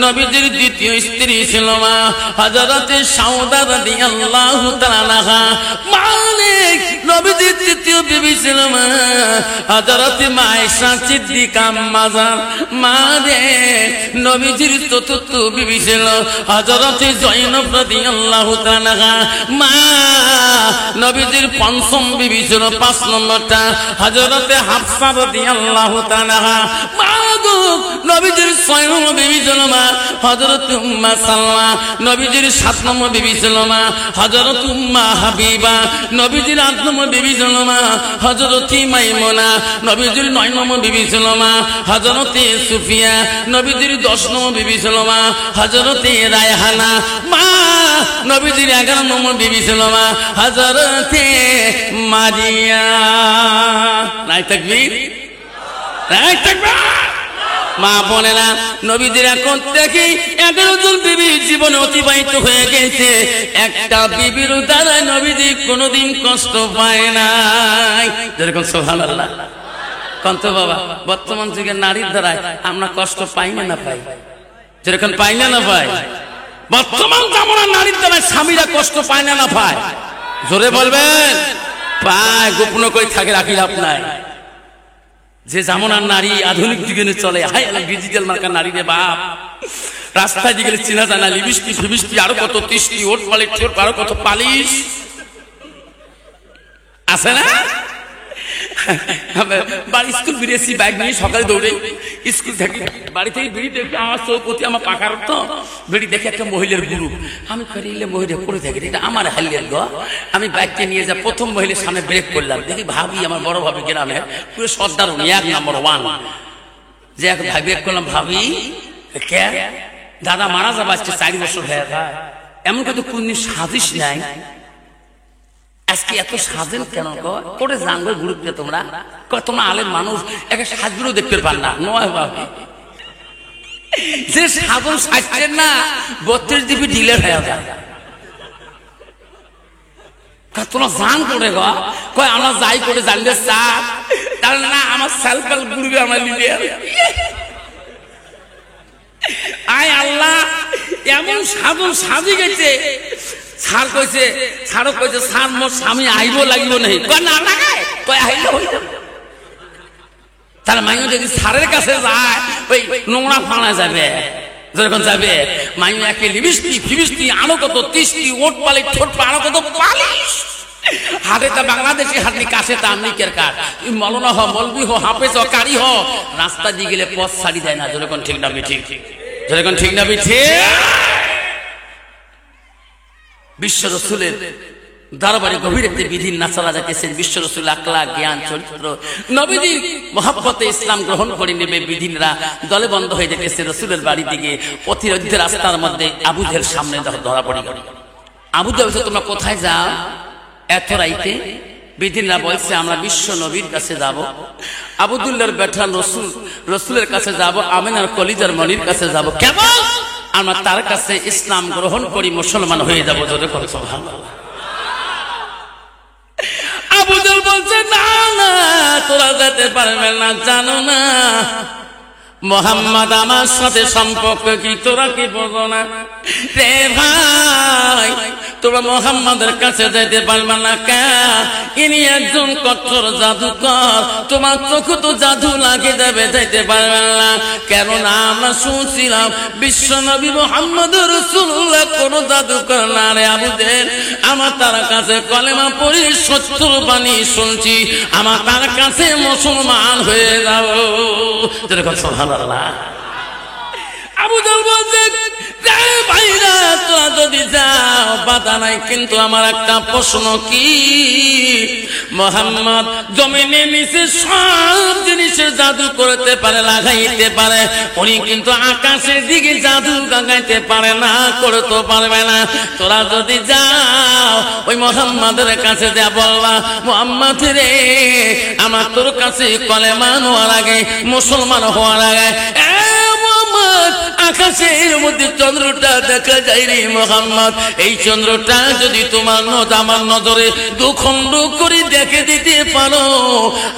নবীজির দ্বিতীয় স্ত্রী ছিল মা হযরতে সাউদা রাদিয়াল্লাহু তাআলা আনহা, মালিক নবীজির তৃতীয় বিবি ছিল মা হযরতে আয়েশা সিদ্দিকা আম্মা জান, মা রে নবীজির চতুর্থ বিবি ছিল হযরতে জয়নব রাদিয়াল্লাহু তাআলা আনহা, মা নবীজির পঞ্চম বিবি ছিল 5 নম্বরটা হযরতে হাফসা রাদিয়াল্লাহু তাআলা আনহা, মা গো নবীজির 6 নম্বর বিবি ছিল মা হযরত উম্মে সালমা, নবীজির 7 নম্বর বিবি ছিল মা হযরত উম্মে হাবিবা, নবীজির 8 নম্বর বিবি ছিল মা হযরত মাইমুনা, নবীজির 9 নম্বর বিবি ছিল মা হযরত সুফিয়া, নবীজির 10 নম্বর বিবি ছিল মা হযরত রায়হানা, মা নবীজির 11 নম্বর বিবি ছিল মা হযরত মারিয়া। নাই তাকবীর, নাই তাকবীর। মা বোনেরা, নবীদের এখন থেকে 11 জন বিবি জীবনে অতিবাহিত হয়ে গেছে, একটা বিবির দ্বারা নবীজি কোনোদিন কষ্ট পায় নাই। যেরকম সুবহানাল্লাহ। কন্ত বাবা, বর্তমান যুগের নারীর দ্বারা আমরা কষ্ট পাই না পাই? যেরকম পাই না পাই? বর্তমান জামানার নারীর দ্বারা স্বামীরা কষ্ট পায় না পায়? জোরে বলবেন। পায়, গোপন করে থাকে, রাখি লাভ নাই। যে জামানার নারী আধুনিক যুগে চলে, হাই ডিজিটাল মার্কার নারী রে বাপ, রাস্তায় দিকে চিনা জানা লিপস্টিক ফিবিস্টিক আরো কত তিস্টি ওট পালিশ ঠোঁট আরো কত পালিশ আছে না? বাড়ি স্কুল ফিরেছি বাইক নিয়ে সকালে দৌড়ে স্কুল থেকে বাড়ি থেকে বেরিয়ে দেখি আমার চৌপতি আমার পাকার তো বেরিয়ে দেখি একটা মহিলার গ্রুপ, আমি ফেরিলে মহিলা করে থাকি, এটা আমার হালিয়ার গো। আমি বাইকটা নিয়ে যা প্রথম মহিলার সামনে ব্রেক করলাম, দেখি ভাবি আমার বড় ভাবি গ্রামে পুরো সর্দার 1 নম্বর 1, যে এক ভাই ব্রেক করলাম, ভাবি কে দাদা মারা যাবে আজকে 4 বছর হয়ে যায়, এমন কত কোনদিন সাজিস নাই, আজকে এত সাজেন কেন করে জানবে গ্রুপে তোমরা? তোমরা আলেম মানুষ, একটা সাজগুলো দেখতে পার না, নয় ভাবি যে সাবন সাজছেন না 32 জিবি ডিলেট হয়ে যায়। তোমরা জান করে গো, কয় আমরা যাই করে জানলে চাপ, তাহলে না আমার সেলফ হেল্প গ্রুপে আমার লিডার। আয় আল্লাহ, এমন সাবন সাজি গেছে, ছাড় কইছে, ছাড়ও কইছে ছাড় মোর স্বামী আইব লাগিব নাই, কয় না লাগায়, কয় আইলে হই যাবে। তার মাইও যদি ছাড়ের কাছে যায় ওই নোংরা ফানা যাবে, যখন যাবে মাইও একে লিপস্টিক ফিবিস্টিক আরো কত তিস্টি ওট পালিশ ঠোঁট আরো কত পালিশ, হাতে তা বাংলাদেশি হাতনি কাছে তা আমেরিকার কাঠ, মৌলানা হ মৌলবি হ হাফেজ হ কারি হ, রাস্তা দিয়ে গেলে পথ ছাড়ি দেয় না, যখন ঠিক না ঠিক, যখন ঠিক না ঠিক। বিশ্ব রসুলের দরবারে গভীর একটি বিধির না চলা যাইতেছে, বিশ্ব রসুল আখলাক জ্ঞান চরিত্র নবীজি মহব্বতে ইসলাম গ্রহণ করে নেবে, বিধিনরা দলে বন্ধ হয়ে যেতেছে রসুলের বাড়ির দিকে। প্রতিরোধ রাস্তার মধ্যে আবু জেহেল সামনে ধরা পড়ে গেল। আবু জেহেল তোমরা কোথায় যাও এত রাইতে? বিধিনরা বলছে আমরা বিশ্ব নবীর কাছে যাব। আবদুল্লাহর বেটা রসুলের কাছে যাব, আমিনার কলিজার মনির কাছে যাব, কেবল আমরা তার কাছে ইসলাম গ্রহণ করি, মুসলমান হয়ে যাবো। জোরে করে সুবহানাল্লাহ। আবু জাহল বলছে, না না, তোরা যেতে পারবে না, জানো না মোহাম্মদ আমার সাথে সম্পর্ক কি, তোরা কি বোঝো না রে ভাই? তোমরা মোহাম্মদের কাছে যেতে পারবে না, ইনি একজন কঠোর জাদুকর, তোমার চোখে তো জাদু লাগে যাবে, যেতে পারবে না। কেননা আমরা শুনছিলাম বিশ্ব নবী মুহাম্মদ রাসূলুল্লাহ কোন জাদুকর না রে আবু জাহল। আমার তার কাছে কলেমা পড়ি, সত্যর বাণী শুনছি, আমার তার কাছে মুসলমান হয়ে যাব। যেরকম সুবহানাল্লাহ। আবু জাহল বলছে, ভাইরা তোরা যদি যাও বাধা নাই, কিন্তু আমার একটা প্রশ্ন, কি মোহাম্মদ জমিনে নিচে সব জিনিসের জাদু করতে পারে, লাগাইতে পারে, উনি কিন্তু আকাশের দিকে জাদু লাগাইতে পারে না, করতে পারবে না। তোরা যদি যাও ওই মোহাম্মদের কাছে যা বলবা, মোহাম্মদ রে আমার তোর কাছে কলেমা হওয়ার আগে, মুসলমান হওয়ার আগে আকাশের মধ্যে চন্দ্রটা দেখা যায় রে মুহাম্মদ, এই চন্দ্রটা যদি তোমার আমার নজরে দুখণ্ড করে দেখে দিতে পারো,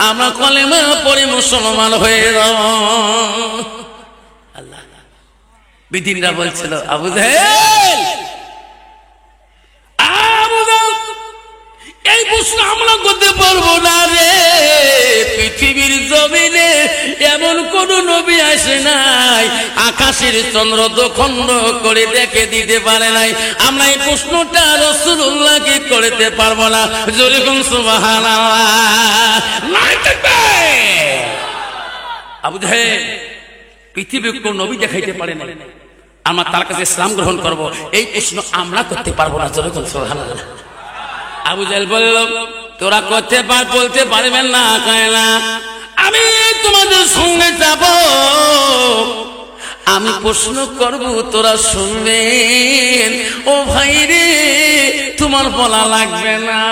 আমরা কলেমা পড়ে মুসলমান হয়ে যাব। আল্লাহ বিদিনরা বলছিল, আবু জাহল এই প্রশ্ন আমরা করতে পারবো না রে, পৃথিবীর জমিনে এমন কোন নবী আসে নাই আকাশের চন্দ্র দুখণ্ড করে দেখে দিতে পারে নাই, আমরা এই প্রশ্নটা রাসূলুল্লাহকে করতে পারবো না। জোরে কোন সুবহানাল্লাহ। আবু জাহল পৃথিবীর কোন নবী দেখাইতে পারে না, আমরা তার কাছে ইসলাম গ্রহণ করব, এই প্রশ্ন আমরা করতে পারবো না। জোরে কোন সুবহানাল্লাহ। আবু জাহল বলল, তোরা করতে বলতে পারবেন না, কয় না, আমি তোমাদের সঙ্গে যাব, আমি প্রশ্ন করব, তোরা শুনবেন। ও ভাই রে, তোমার বলা লাগবে না।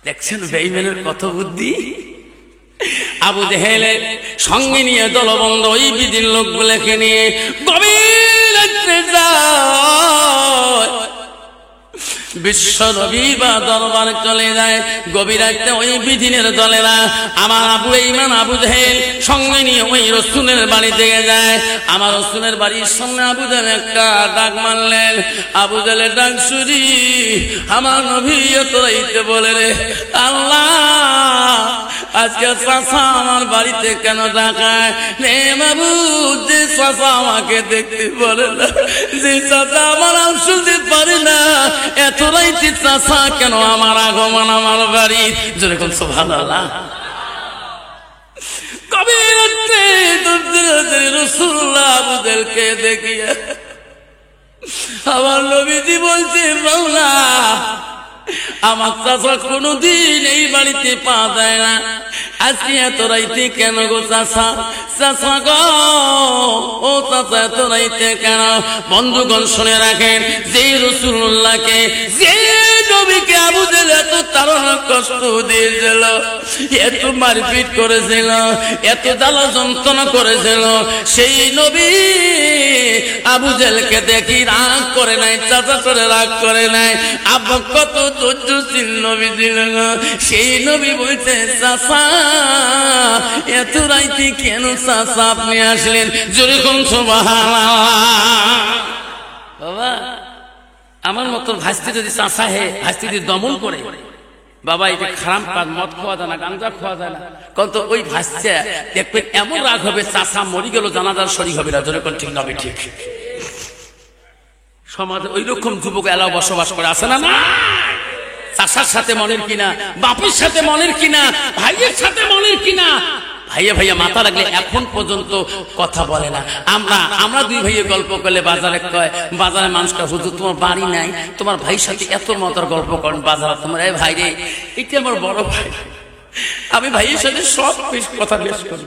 দেখছেন বেঈমানের কত বুদ্ধি। আবু জাহল সঙ্গে নিয়ে দলবন্ধ ওই বিদিন লোকগুলোকে নিয়ে গভীর রাত্রে যায়, বিশ্ব নবী বা দরবারে চলে যায়। গভীর রাতে ওই বিদিনের দলেরা আমার আবু ঈমান আবু জাহল সঙ্গে নিয়ে ওই রাসূলের বাড়ি থেকে যায়। আমার রাসূলের বাড়ির সামনে আবু জাহল একটা ডাক মারলেন। আবু জাহলের ডাক শুনি আমার নবী তোরাইতে বলে, রে আল্লাহ আজকে চাচা আমার বাড়িতে কেন ডাকায় রে বাবু? যে চাচা আমাকে দেখতে বলে না, যে চাচা আমার নাম শুনতে পারে না, এত রাইতে চাচা কেন আমার আগমন আমার বাড়ি? যেরকম সুবহানাল্লাহ। কবে রাতে রাসূলুল্লাহ আবু জাহলকে দেখিয়ে আমার নবীজি বলছে, মাওলা আমার চাচা কোনদিন এই বাড়িতে পা দেয় না, আজকে এত রাইতে কেন গো চাচা? চাচা গো, ও চাচা এত রাইতে কেন? বন্ধুগণ শুনে রাখেন, যে রাসূলুল্লাহকে যে নবীকে আবু জাহল এত তাড়না কষ্ট দিয়েছিল, এত মারপিট করেছিল, এত জ্বালা যন্ত্রণা করেছিল, সেই নবী আবু জাহলকে দেখি রাগ করে নাই, চাচা করে রাগ করে নাই। আব্বা কত ধৈর্যশীল নবী ছিলেন, সেই নবী বলছে, চাচা এত রাইতে কেন চাচা আপনি আসলেন? জোরে কোন সুবহানাল্লাহ। বাবা আমার মতো ভাস্তি যদি চাচা হে ভাস্তি যদি দমন করে, বাবা এটা খারাপ কাজ, মদ খাওয়া যায় না, গাঁজা খাওয়া যায় না, কত ওই ভাস্তি দেখবেন এমন রাগ হবে, চাচা মরি গেল জানাজার শরীক হবে না। জোরে কোন ঠিক নবী ঠিক। সমাজে ওই রকম যুবক এলাও বসবাস করে, আছে না? না, চাচার সাথে মনের কিনা, বাপের সাথে মনের কিনা, ভাইয়ের সাথে মনের কিনা, ভাইয়া ভাইয়া মাথা রাখলে এখন পর্যন্ত কথা বলে না। আমরা দুই ভাইয়ের গল্প করলে বাজারে কয়, বাজারে মানুষটা হুজুর তোমার বাড়ি নাই, তোমার ভাইয়ের সাথে এত মতার গল্প করেন বাজারে, তোমার এই ভাই রে এটা আমার বড় ভাই, আমি ভাইয়ের সাথে সব কথা বেশ করি,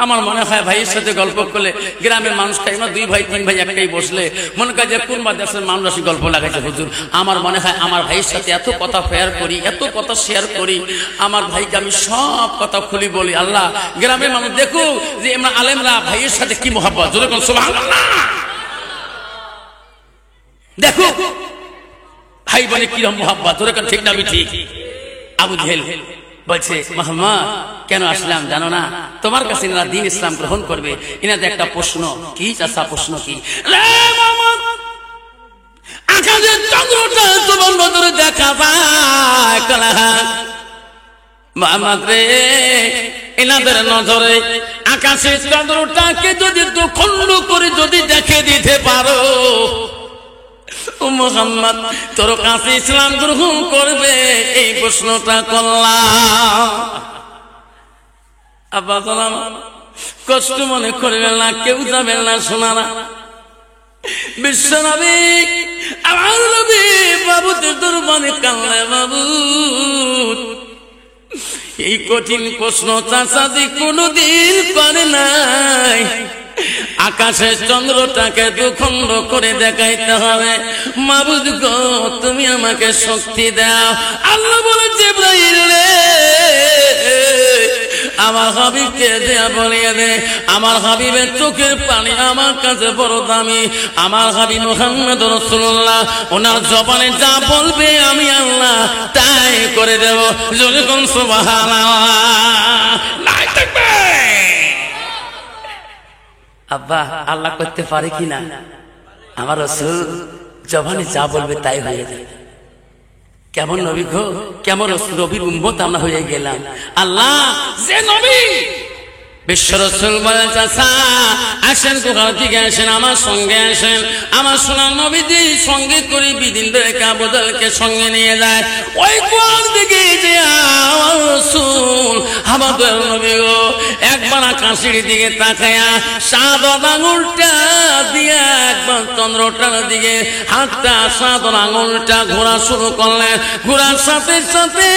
আমার মনে হয় ভাইয়ের সাথে গল্প করলে গ্রামের মানুষ খাই না, 2 ভাই 3 ভাই একটাই বসলে মনে হয় যে কোন মাদ্রাসার মানুষ আসি গল্প লাগাইছে হুজুর। আমার মনে হয় আমার ভাইয়ের সাথে এত কথা শেয়ার করি, এত কথা শেয়ার করি, আমার ভাইকে আমি সব কথা খুলি বলি। আল্লাহ গ্রামের মানুষ দেখো যে আমরা আলেমরা ভাইয়ের সাথে কি মহব্বত, জোরে কোন সুবহানাল্লাহ। দেখো ভাই বলে কিরকম মহব্বত, জোরে কোন ঠিক না ঠিক। আবু জেহেল বলছে মুহাম্মদ কেন আসলাম জানো না, তোমার কাছে ইনারা দ্বীন ইসলাম গ্রহণ করবে, ইনাদের একটা প্রশ্ন। কি চাচা প্রশ্ন কি? আকাশের চন্দ্রটা তোমার নজরে দেখা যায় মুহাম্মদ রে, এনাদের নজরে আকাশের চন্দ্রটাকে যদি দুখণ্ড করে যদি দেখে দিতে পারো ও মুহাম্মদ তোর কাছে ইসলাম গ্রহণ করবে, এই প্রশ্নটা করলাম। আব্বা সালাম কষ্ট মনে করবেন না, কেউ যাবেন না শোনারা। বিশ্ব নবী আমার নবী বাবুদের দরবারে কান্নায় বাবু এই কঠিন প্রশ্ন চাচাদি কোনদিন করে নাই। আকাশের চন্দ্রটাকে দুখণ্ড করে দেখাইতে হবে, মাবুদ গো তুমি আমাকে শক্তি দাও। আল্লাহ বলে জিবরাইল রে আমার হাবিবকে দেয়া বলিয়ে দে, আমার হাবিবের চোখের পানি আমার কাছে বড় দামি। আমার হাবিব মুহাম্মদ রাসূলুল্লাহ ওনার জবানে যা বলবে আমি আল্লাহ তাই করে দেব। জোরে কোন সুবহানাল্লাহ। নাই থাকবে আব্বা আল্লাহ করতে পারে কিনা? আমার রাসূল জবানে যা বলবে তাই হয়ে যায়। কেমন নবী গো, কেমন নবীর উম্মত আমরা হয়ে গেলাম। আল্লাহ যে নবী বিশ্ব রাসূল বলেন চাচা আসেন, কোথাও থেকে আসেন, আমার সঙ্গে আসেন। আমার সোনার নবীজি সঙ্গে করে বিদিনদেরকে আবুদলকে সঙ্গে নিয়ে যায়। ওই কোন দিকে যে আমার রাসূল আমাদের নবী গো একবার আকাশের দিকে তাকায়া সাত আঙুলটা দিয়ে একবার চন্দ্রটার দিকে হাতটা সাত আঙুলটা ঘোরা শুরু করলেন। ঘোরার সাথে সাথে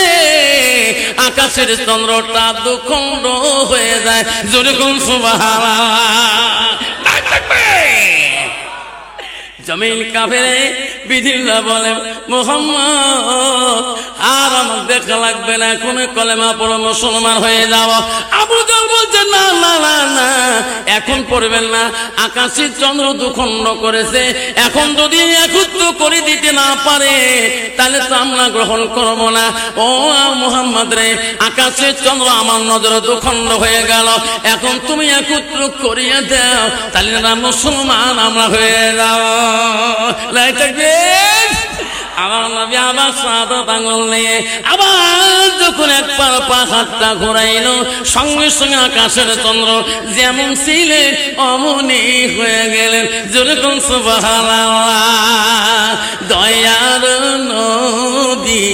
আকাশের চন্দ্রটা দুখণ্ড হয়ে যায়। জোরে কোন সুবহানাল্লাহ। জমিন কাফের বিধিল্লাহ বলে মুহাম্মদ আর আমার দেখা লাগবে না, এখন কলেমা পড়ো মুসলমান হয়ে যাও। আবু জাহল বলছে না না না না এখন পড়বেন না, আকাশের চন্দ্র দুখণ্ড করেছে, এখন যদি একত্র করে দিতে না পারে তাহলে তো আমরা গ্রহণ করব না। ও মুহাম্মদ রে আকাশের চন্দ্র আমার নজরে দুখণ্ড হয়ে গেল, এখন তুমি একত্র করিয়ে দাও, তাহলে না মুসলমান আমরা হয়ে যাও। আমার নবী আবার সাদত আঙুল নিয়ে আবার যখন একবার পাহাড়টা ঘোরাইল সঙ্গে সঙ্গে আকাশের চন্দ্র যেমন ছিলেন অমনি হয়ে গেলেন। যেরকম সুবহানাল্লাহ। দয়ার নবী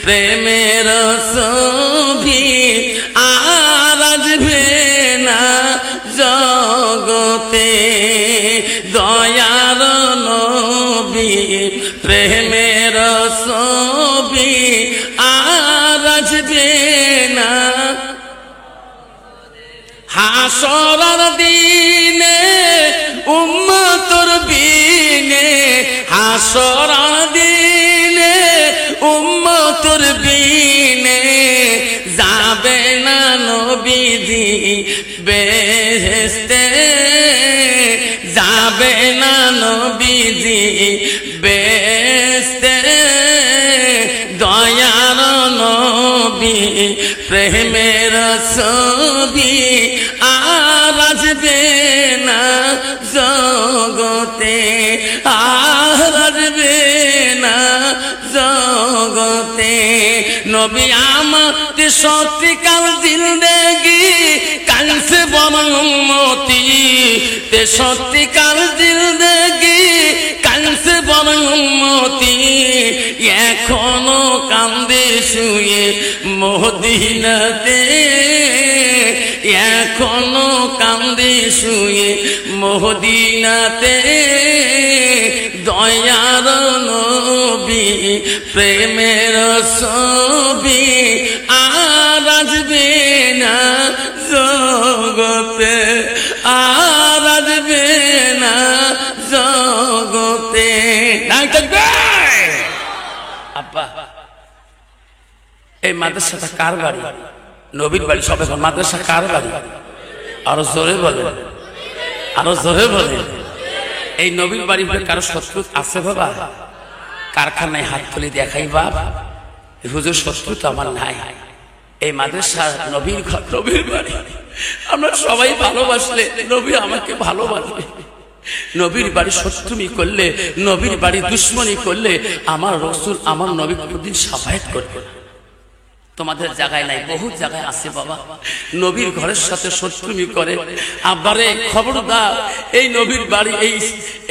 প্রেমের ছবি আর আসবে না জগতে, দয়ার নবী প্রেমের ছবি আর আসবে না। হাসরের দিনে উম্মতের বিনে, হাসরের দিনে উম্মতের বিনে যাবে না নবীজি বেহেশতে, যাবে না নবীজি বেহেশতে। দয়ার নবী প্রেমের ছবি আর আসবে না জগতে, আর আসবে না জগতে। নবী আমার সত্যিকার জিন্দেগি কানছে বড় উম্মতি, তে সত্যিকার জিন্দেগি কানছে বড় উম্মতি। এখনো কান্দে শুয়ে মদিনাতে, এখনো কান্দে শুয়ে মদিনাতে। দয়ার নবী প্রেমের ছবি আর আসবে না জগতে। করতে নাই থাকবে। আব্বা এই মাদ্রাসাটা কার বাড়ি? নবীর বাড়ি। সবাই মাদ্রাসা কার বাড়ি? আরো জোরে বলেন, আরো জোরে বলেন। এই নবীর বাড়ি কারো শত্রু আছে বাবা? কারখানায় হাত তুলে দেখাই বাবা, হুজুর শত্রু তো আমার নাই। এই মাদ্রাসা নবীর ঘর, নবীর বাড়ি। আমরা সবাই ভালোবাসলে নবী আমাকে ভালোবাসবে। নবীর বাড়ি শত্রুমি করলে, নবীর বাড়ি দুশ্মনী করলে আমার রাসূল আমার নবী কোনদিন শাফায়াত করবে না। তোমাদের জায়গায় নাই, বহু জায়গায় আছে বাবা নবীর ঘরের সাথে শত্রুমি করে। আব্বারে খবরদার, এই নবীর বাড়ি,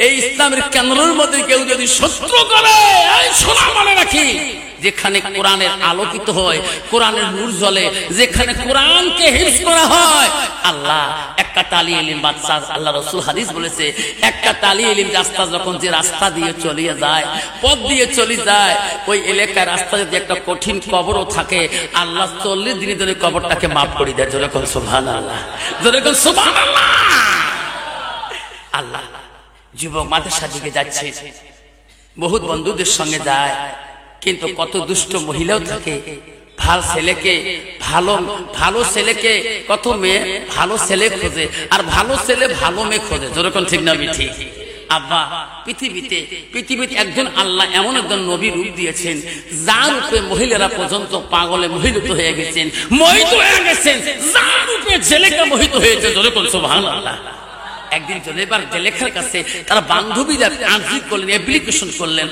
এই ইসলামের কেন্দ্রের মধ্যে কেউ যদি শত্রু করে, শোনা মনে রাখি, যেখানে কোরআনের আলোকিত হয়, কোরআনের নূর জ্বলে, যেখানে কোরআনকে হিফজ করা হয়, আল্লাহ একটা তালি ইলম বাদশা, আল্লাহ রাসূল হাদিস বলেছে, একটা তালি ইলম রাস্তা যখন যে রাস্তা দিয়ে চলিয়ে যায়, পথ দিয়ে চলে যায়, ওই এলাকার রাস্তা যদি একটা কঠিন কবরও থাকে, আল্লাহ 40 দিনে ধরে কবরটাকে মাফ করে দেয়। জোরে কোন সুবহানাল্লাহ, জোরে কোন সুবহানাল্লাহ। আল্লাহ যুবক মাদ্রাসা দিকে যাচ্ছে, বহুত বন্ধুদের সঙ্গে যায়, কিন্তু কত দুষ্ট মহিলাও থাকে। ভালো ছেলেকে, ভালো ছেলেকে কত মেয়ে ভালো ছেলে খোঁজে, আর ভালো ছেলে ভালো মেয়ে খোঁজে। যেরকম ঠিক না ঠিক? আব্বা পৃথিবীতে একজন আল্লাহ এমন একজন নবী রূপ দিয়েছেন, যার রূপে মহিলারা পর্যন্ত পাগলে মোহিত হয়ে গেছেন, যার রূপে ছেলেকে মোহিত হয়েছে। যেরকম সুবহানাল্লাহ। একদিন জেলেবার জেলেখার কাছে তারা বান্ধবীরা আর্জি করলেন, অ্যাপ্লিকেশন করলেন,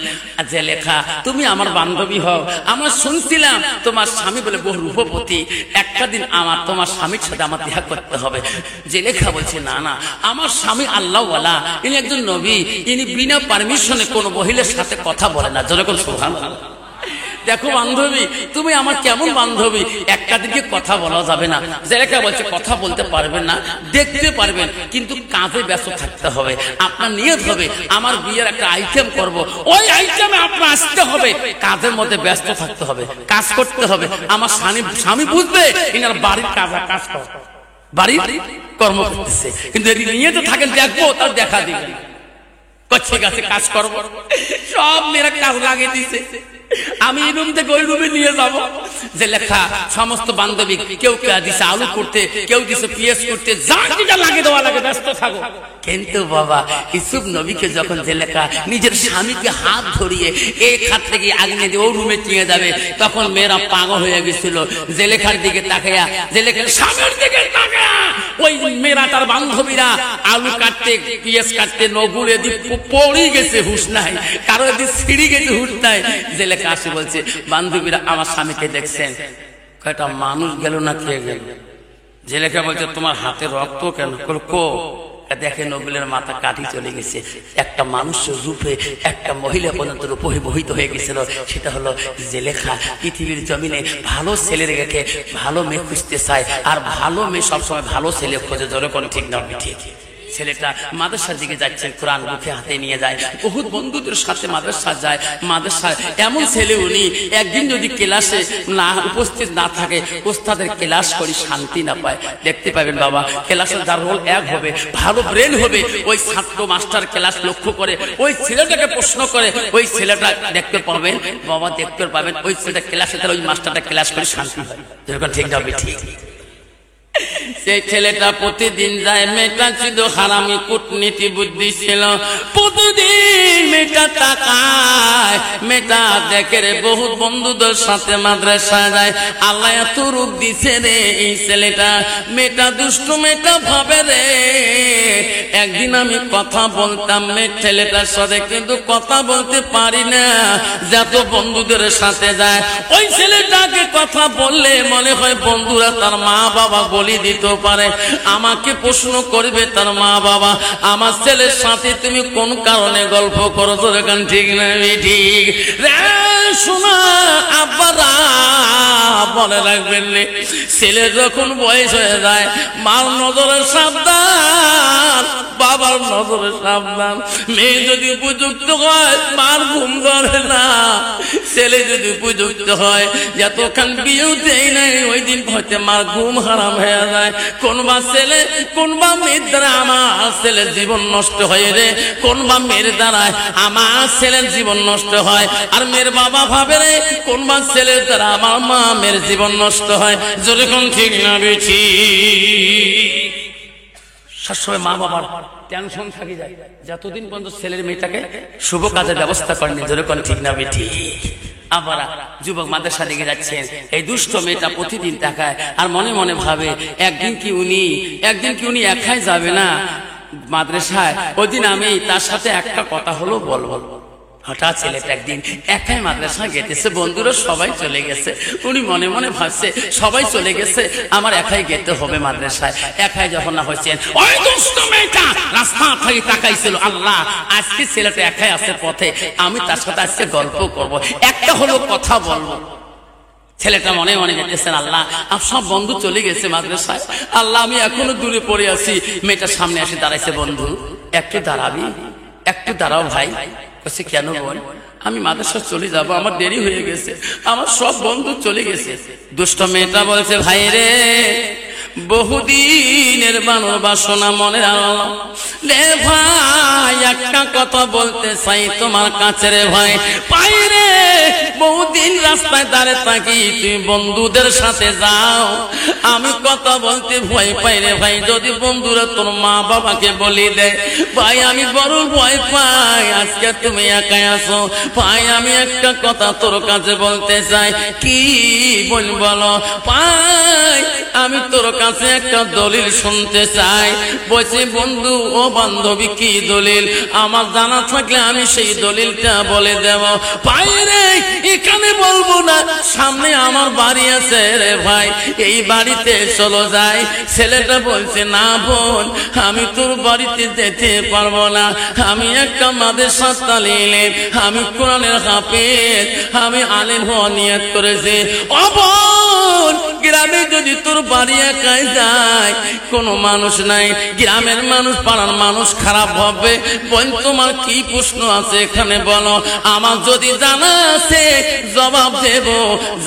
জেলেখা তুমি আমার বান্ধবী হও, আমার শুনছিলাম তোমার স্বামী বলে বহু রূপবতী, একটা দিন তোমার স্বামীর সাথে আমার দেখা করতে হবে। জেলেখা বলছে না না, আমার স্বামী আল্লাহওয়ালা, ইনি একজন নবী, ইনি বিনা পারমিশনে কোনো মহিলার সাথে কথা বলে না। যেরকম সুবহানাল্লাহ। দেখো বান্ধবী, তুমি আমার কেমন বান্ধবী, একটা দিকে কথা বলা যাবে না। জেলেখা বলছে কথা বলতে পারবেন না, দেখতে পারবেন, কিন্তু কাজে ব্যস্ত থাকতে হবে। আপনার নিয়ত হবে আমার বিয়ের একটা আইটেম করব, ওই আইটেমে আপনার আসতে হবে, কাজের মধ্যে ব্যস্ত থাকতে হবে, কাজ করতে হবে। আমার স্বামী বুঝবে ইনার বাড়ির কাজ কর, বাড়ির কর্ম করতেছে, কিন্তু যদি নিয়ত থাকেন দেখবো, তার দেখা দিবেন। ঠিক আছে কাজ করবো, সব মেয়েরা কাজ লাগিয়ে দিচ্ছে, আমি এই রুম থেকে ওই রুমে নিয়ে যাব। যে লেখা সমস্ত বান্ধবী, কেউ দিছে আলু করতে, কেউ দিছে পিএস করতে, যা যেটা লাগে দেওয়া লাগে, ব্যস্ত থাকো। কিন্তু বাবা ইউসুফ নবীকে যখন যে লেখা নিজের স্বামীকে হাত ধরিয়ে এক হাত থেকে আগিয়ে দিয়ে ওই রুমে নিয়ে যাবে, তখন মেয়েরা পাগল হয়ে গেছিল। যে লেখার দিকে তাকায়া, যে লেখার স্বামীর দিকে তাকায়া, ওই মেয়েরা তার বান্ধবীরা আলু কাটতে, পিএস কাটতে নগুলে দিয়ে পড়ে গেছে, হুঁশ নাই, কারো দিয়ে ছিঁড়ে গেছে, হুঁশ নাই। যে লেখা আসে বলছে, বান্ধবীরা আমার স্বামীকে দেখছেন, কয়টা মানুষ গেল না খেয়ে গেল। যে লেখা বলছে তোমার হাতে রক্ত কেন? কো দেখে নবীলের মাথা কাটি চলে গেছে। একটা মানুষের রূপে একটা মহিলা পর্যন্ত রূপহিত হয়ে গেছিল, সেটা হলো জেলেখা। পৃথিবীর জমিনে ভালো ছেলে রেখে ভালো মেয়ে খুঁজতে চায়, আর ভালো মেয়ে সবসময় ভালো ছেলে খোঁজে। ধরে কোনো ঠিক না ঠিক? ছেলেটা মাদ্রাসার দিকে যাচ্ছে, কোরআন বুকে হাতে নিয়ে যায়, বহুত বন্ধুদের সাথে মাদ্রাসা যায়। মাদ্রাসায় এমন ছেলে উনি, একদিন যদি ক্লাসে না উপস্থিত না থাকে, ওস্তাদের ক্লাস করি শান্তি না পায়। দেখতে পাবেন বাবা, ক্লাসের যার রোল এক হবে, ভালো ব্রেন হবে, ওই ছাত্র মাস্টার ক্লাস লক্ষ্য করে ওই ছেলেটাকে প্রশ্ন করে, ওই ছেলেটা দেখতে পাবেন বাবা, দেখতে পাবেন ওই ছেলেটা ক্লাসে, তাহলে ওই মাস্টারটা ক্লাস করে শান্তি হয়। যেরকম ঠিক যাবে ঠিক? সেই ছেলেটা প্রতিদিন যায়, মেয়েটা ছিল হারামি, কূটনীতি বুদ্ধি ছিল, প্রতিদিন মেয়েটা তাকায়, মেয়েটা দেখে রে বহুত বন্ধুদের সাথে মাদ্রাসা যায়। আল্লাহ এত রূপ দিছে রে এই ছেলেটা, মেয়েটা দুষ্ট, মেয়েটা ভাবে রে একদিন আমি কথা বলতাম মেয়ে ছেলেটার সাথে, কিন্তু কথা বলতে পারি না, যত বন্ধুদের সাথে যায়। ওই ছেলেটাকে কথা বললে মনে হয় বন্ধুরা তার মা বাবা বলি দিতে পারে, আমাকে প্রশ্ন করবে তার মা বাবা, আমার ছেলের সাথে তুমি কোন কারণে গল্প করো? তো এখন ঠিক না ঠিক? শোনা আব্বারা মনে রাখবেন রে, ছেলে যখন বয়স হয়ে যায়, মার নজরে সাবধান, বাবার নজরে সাবধান। মেয়ে যদি উপযুক্ত হয়, মার ঘুম ধরে না। ছেলে যদি উপযুক্ত হয়, যতক্ষণ বিয়েও দেয় নাই, ওই দিন হয়তো মার ঘুম হারাম হয়ে যায়। কোনবা ছেলে কোনবা মেয়ের দ্বারা আমার ছেলের জীবন নষ্ট হয়ে রে, কোনবা মেয়ের দ্বারায় আমার মা ছেলের জীবন নষ্ট হয়, আর মেয়ের বাবা ভাবে রে কোন মা ছেলের দ্বারা আমার মা মেয়ের জীবন নষ্ট হয়। যেরকম ঠিক না বেঠি সবসময় মা বাবার টেনশন থাকি যায় যতদিন পর্যন্ত ছেলের মেয়েটাকে শুভ কাজের ব্যবস্থা করেনি। যেরকম ঠিক না বেঠি আবার যুবক মাদ্রাসা দিকে যাচ্ছেন, এই দুষ্ট মেয়েটা প্রতিদিন তাকায় আর মনে মনে ভাবে একদিন কি উনি একাই যাবে না মাদ্রাসায়, ওই দিন আমি তার সাথে একটা কথা হলো বলবো। হঠাৎ ছেলেটা একদিন একাই মাদ্রাসা গেতেছে, বন্ধুরা সবাই চলে গেছে, উনি মনে মনে ভাবছে সবাই চলে গেছে, আমার একাই যেতে হবে মাদ্রাসায়। একাই যখন না হয়েছেন, ওই দুষ্ট মেয়েটা রাস্তা থেকে তাকাইছিল, আল্লাহ আজকে ছেলেটা একাই আছে পথে, আমি তার সাথে আজকে গল্প করব, একটা হলো কথা বলবো। ছেলেটা মনে মনে যেতেছেন, আল্লাহ সব বন্ধু চলে গেছে মাদ্রাসায়, আল্লাহ আমি এখনো দূরে পড়ে আছি। মেয়েটার সামনে এসে দাঁড়াইছে, বন্ধু একটু দাঁড়াবি, একটু দাঁড়াও ভাই। বলছে কেন বল? আমি মাদ্রাসা চলে যাব, আমার দেরি হয়ে গেছে, আমার সব বন্ধু চলে গেছে। দুষ্ট মেয়েটা বলছে, ভাই রে বহুদিনের বানর বাসনা মনে রে ভাই, একটা কথা বলতে চাই তোমার কাছে রে ভাই। পাই রে বহুদিন রাস্তায় দাঁড়ে থাকি, তুমি বন্ধুদের সাথে যাও, আমি কথা বলতে ভয় পাই রে ভাই, যদি বন্ধুরা তোর মা বাবাকে বলি দেয় ভাই আমি বড় ভয় পাই, আজকে তুমি একাই আছো ভাই, আমি একটা কথা তোর কাছে বলতে চাই। কি বলো ভাই? আমি তোর কাছে একটা দলিল শুনতে চাই। বলছি বন্ধু ও বান্ধবী কি দলিল? আমার জানা থাকলে আমি সেই দলিলটা বলে দেব। ভাই রে এখানে বলবো না, সামনে আমার বাড়ি আছে রে ভাই, এই বাড়িতে চলো যাই। ছেলেটা বলছে না বোন, আমি তোর বাড়িতে যেতে পারবো না, আমি একটা মাদ্রাসা তালিম, আমি কোরআনের হাফেজ, আমি আলেম হওয়া নিয়ত করেছি। ও বোন গ্রামে যদি তোর বাড়ি একাই যায়, কোনো মানুষ নাই, গ্রামের মানুষ পাড়ার মানুষ খারাপ হবে। বোন তোমার কি প্রশ্ন আছে এখানে বলো, আমার যদি জানা আছে জবাব দেব,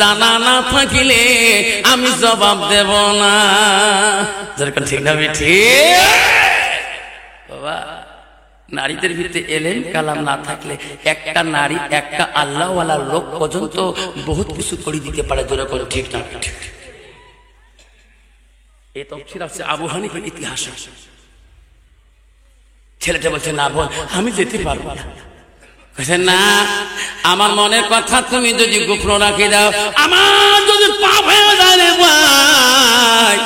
জানা না থাকিলে আমি জবাব দেব না। যেরকম ঠিক না বেঠি বাবা, নারীদের ভিতরে এলেম কালাম না থাকলে একটা নারী একটা আল্লাহওয়ালা লোক পর্যন্ত বহুত কিছু করে দিতে পারে। যেরকম ঠিক না ঠিক এই তফসির আছে আবু হানিফার ইতিহাস। ছেলেটা বলছে না বোন আমি যেতে পারবো না। না আমার মনের কথা তুমি যদি গোপন রাখি দাও, আমার যদি পাপ হয়ে যায় রে ভাই,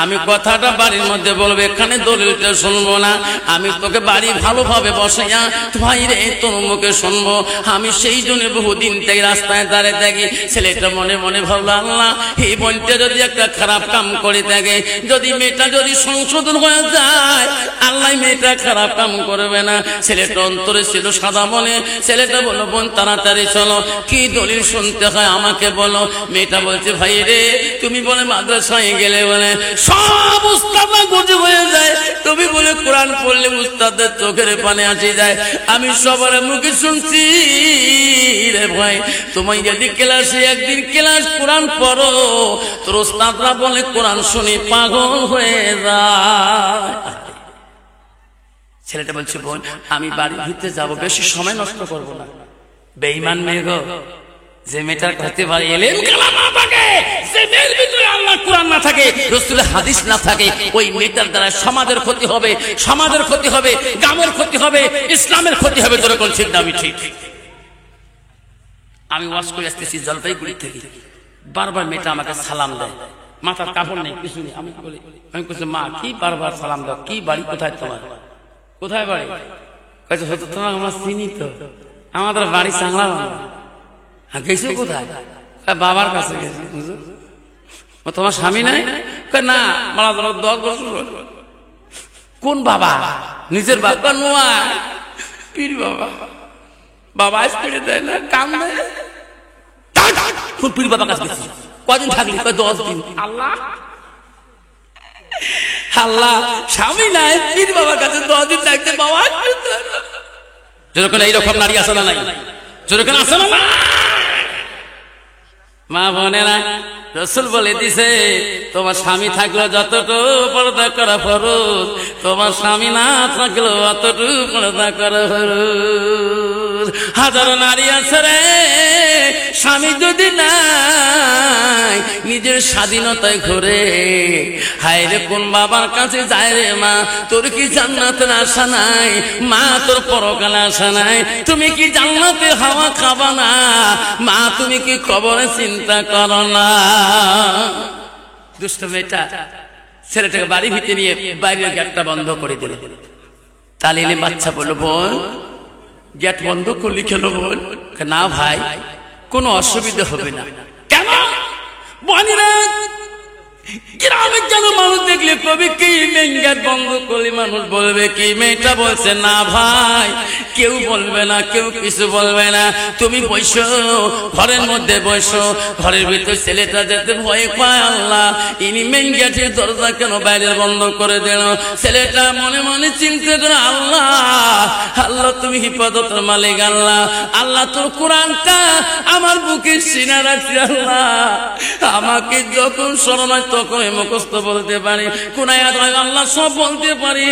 আমি কথাটা বাড়ির মধ্যে বলবো, এখানে দলিলটা শুনবো না, আমি তোকে বাড়ি ভালোভাবে বসাইয়া ভাই রে তোর মুখে শুনবো। আমি সেই জন্য বহুদিন থেকে রাস্তায় দাঁড়িয়ে থাকি। ছেলেটা মনে মনে ভাবলো, আল্লাহ এই বোনটা যদি একটা খারাপ কাম করে থাকে, যদি মেয়েটা যদি সংশোধন হয়ে যায়, আল্লাহ মেয়েটা খারাপ কাম করবে না। ছেলেটা অন্তরে ছিল সাদা মনে। ছেলেটা বললো বোন তাড়াতাড়ি চলো, কি দলিল শুনতে হয় আমাকে বলো। মেয়েটা বলছে ভাই রে তুমি বলে মাদ্রাসায় গেলে বলে সব উস্তাদরা গজে হয়ে যায়, তুমি বলে কোরআন পড়লে উস্তাদের চোখের পানি আসে যায়। আমি সবার মুখে শুনছি রে ভাই, তুমি যদি ক্লাসে একদিন ক্লাস কোরআন পড়ো, তোর উস্তাদরা বলে কোরআন শুনে পাগল হয়ে যায়। ছেলেটা বলছে বোন আমি বাড়ির ভিতরে যাবো, বেশি সময় নষ্ট করবো না। বেঈমান মেয়ে গো, যে মেয়েটার কাছে বাড়ি এলেন কালাম না থাকে, যে মেয়ের ভিতরে আল্লাহ কোরআন না থাকে, রাসূলের হাদিস না থাকে, ওই মেয়েটার দ্বারা সমাজের ক্ষতি হবে, সমাজের ক্ষতি হবে, গ্রামের ক্ষতি হবে, ইসলামের ক্ষতি হবে। তোর কোন ঠিক দাবি ঠিক। আমি ওয়াজ করে আসতেছি জলপাইগুড়ি থেকে, বারবার মেয়েটা আমাকে সালাম দেয়, মাথার কাপড় নেই কিছু নেই। আমি বলি, আমি বলছি মা কি বারবার সালাম দাও, কি বাড়ি কোথায় তোমার, কোথায় বাড়ি? হয়তো তোমার আমার চিনি তো, আমাদের বাড়ি চাংলা। গেছো কোথায়? বাবার কাছে গেছি। তোমার স্বামী নাই? না মারা 10 বছর। কোন বাবা? নিজের বাবা নয়, পীর বাবা। বাবা আজ করে দেয় না, কাম দেয়। কোন পীর বাবা কাছে গেছি? কদিন থাকলি? 10 দিন। আল্লাহ আল্লাহ স্বামী নাই, পীর বাবার কাছে 10 দিন থাকতে বাবা। যেরকম এইরকম নারী আছে না নাই? যেরকম আছে না মা বোনেরা, রাসূল বলে দিছে তোমার স্বামী থাকলো যতটুকু পর্দা করা ফরজ, তোমার স্বামী না থাকলো অতটুকু পর্দা করা ফরজ। হাজারো নারী আছে রে, স্বামী যদি নাই নিজের স্বাধীনতায় ঘুরে, হায় রে কোন বাবার কাছে যায় রে মা, তোর কি জান্নাতের আশা নাই? মা তোর পরকালে আশা নাই? তুমি কি জান্নাতের হাওয়া খাবা না? মা তুমি কি কবরে চিন্তা করো না? দুষ্ট মেয়েটা ছেলেটাকে বাড়ি ভিতরে নিয়ে বাইরের গেটটা বন্ধ করে দিল। তালিলে বাচ্চা বলল, বোন গেট বন্ধ করলি কেন বোন? না ভাই কোনো অসুবিধা হবে না। কেন? বোনেরা গ্রামের যেন মানুষ দেখলে কবি কি মেইন গেট বন্ধ করলে মানুষ বলবে কি? মেয়েটা বলছে, না ভাই কেউ বলবে না, কেউ কিছু বলবে না, তুমি বসো ঘরের মধ্যে বসো। ঘরের ভিতর ছেলেটা যেতে ভয় পায়, আল্লাহ ইনি মেইন গেটের দরজা কেন বাইরে বন্ধ করে দিল? ছেলেটা মনে মনে চিন্তা করে, আল্লাহ আল্লাহ তুমি হিফাজতের মালিক, আল্লাহ আল্লাহ তোর কোরআনটা আমার বুকের সিনা রাখছি, আল্লাহ আমাকে যখন স্মরণ হয় তখন মুখস্থ বলতে পারি, কোন আয়াত হয় আল্লাহ সব বলতে পারি,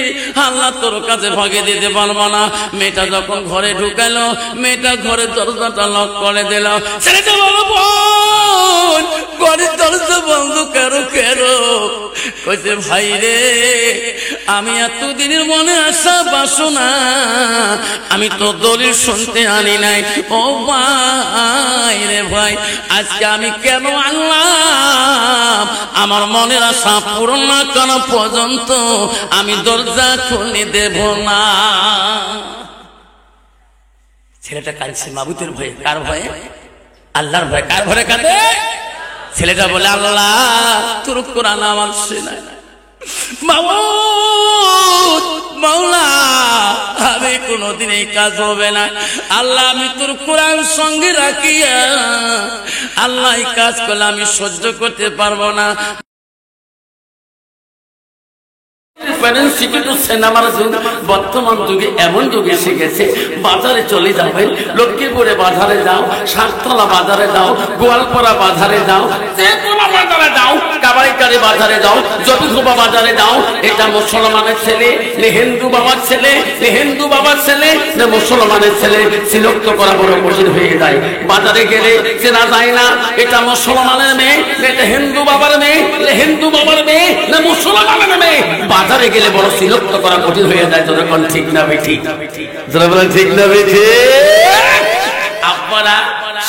আল্লাহ তোর কাছে ভাগে দিতে পারবো না। মেয়েটা যখন ঘরে ঢুকালো, মেয়েটা ঘরের দরজাটা লক করে দিল। ছেলেটা বলো, বোন ঘরের দরজা বন্ধ করো কেন? কইছে, ভাই রে আমি এতদিনের মনে আসা বাসনা আমি তো দলিল শুনতে আনি নাই। ও ভাই রে ভাই, আজকে আমি কেন আনলাম? আমার মনের আশা পূরণ না করা পর্যন্ত আমি দরজা খুলে দেব না। ছেলেটা কাঁদছে মাবুতের ভয়ে। কার ভয়ে? আল্লাহর ভয়ে। কার ভয়ে কাঁদে? ছেলেটা বলে, আল্লাহ তোর কোরআন আমার শোনায় না, মাওলা আমি কোনদিন এই কাজ হবে না, আল্লাহ আমি তোর কোরআন সঙ্গে রাখিয়া আল্লাহ এই কাজ করলে আমি সহ্য করতে পারবো না। বর্তমান যুগে এমন যুগে এসে গেছে, বাজারে চলে যাবেন, লক্ষ্মীপুরে বাজারে যাও, সাততলা বাজারে যাও, গোয়ালপাড়া বাজারে যাও, যে কোনো বাজারে যাও, কাবাইকারি বাজারে যাও, জটিঘোপা বাজারে যাও, এটা মুসলমানের ছেলে না হিন্দু বাবার ছেলে, না হিন্দু বাবার ছেলে না মুসলমানের ছেলে, সিলেক্ট করা বড় কঠিন হয়ে যায়। বাজারে গেলে চেনা যায় না এটা মুসলমানের মেয়ে না এটা হিন্দু বাবার মেয়ে, না হিন্দু বাবার মেয়ে না মুসলমানের মেয়ে। বাজারে গেলে বড় সিলেক্ট করা কঠিন হয়ে যায়। যখন ঠিক না বেঠি, যারা বলেন ঠিক না বেঠি, আপনারা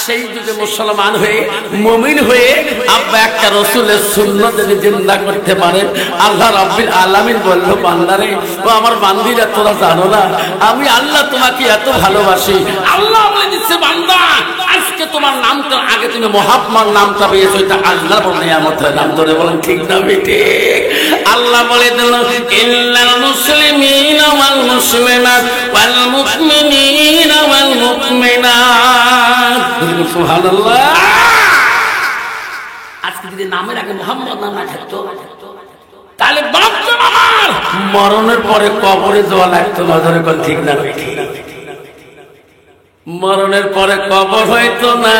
সেই যুগে মুসলমান হয়ে মুমিন হয়ে আব্বা একটা রাসূলের সুন্নাত যদি জিন্দা করতে পারেন, আল্লাহ রাব্বুল আলামিন বলল, বান্দারে ও আমার বান্দিরা তোরা জানো না আমি আল্লাহ তোমাকে এত ভালোবাসি। আল্লাহ বলে দিচ্ছে, বান্দা আজকে তোমার নামটা আগে তুমি মুহাম্মদ নামটা পেয়েছো, এটা আল্লাহর নিয়ামতের নাম। ধরে বলেন ঠিক না বেঠি? আল্লাহ বলে দিল, ইন্নাল মুসলিমিনা ওয়াল মুসলিমাত ওয়াল মুমিনিনা ওয়াল মুমিনাত। সুবহানাল্লাহ। আজকে যদি নামের আগে মুহাম্মদ নাম না থাকতো তাহলে বাপটা আমার মরণের পরে কবরে যাওয়া লাগতো না। ধরে কোন ঠিক না বেঠি? মরণের পরে কবর হইতো না,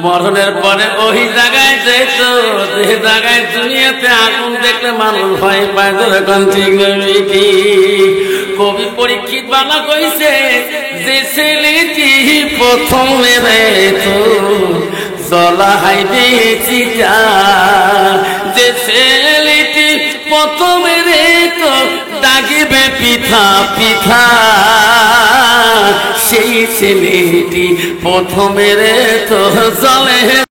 মরণের পরে ওই জায়গায় যেত যে জায়গায় দুনিয়াতে আগুন দেখলে মানুষ ভয় পায়। ধরে কোন ঠিক না বেঠি? কবি পরীক্ষিত বালা কইছে, যে ছেলেটি প্রথমে তো জলা হাইবে চিতা, যে ছেলেটি প্রথমে তো দাগিবে পিঠা পিঠা, সেই ছেলেটি প্রথমে তো জলে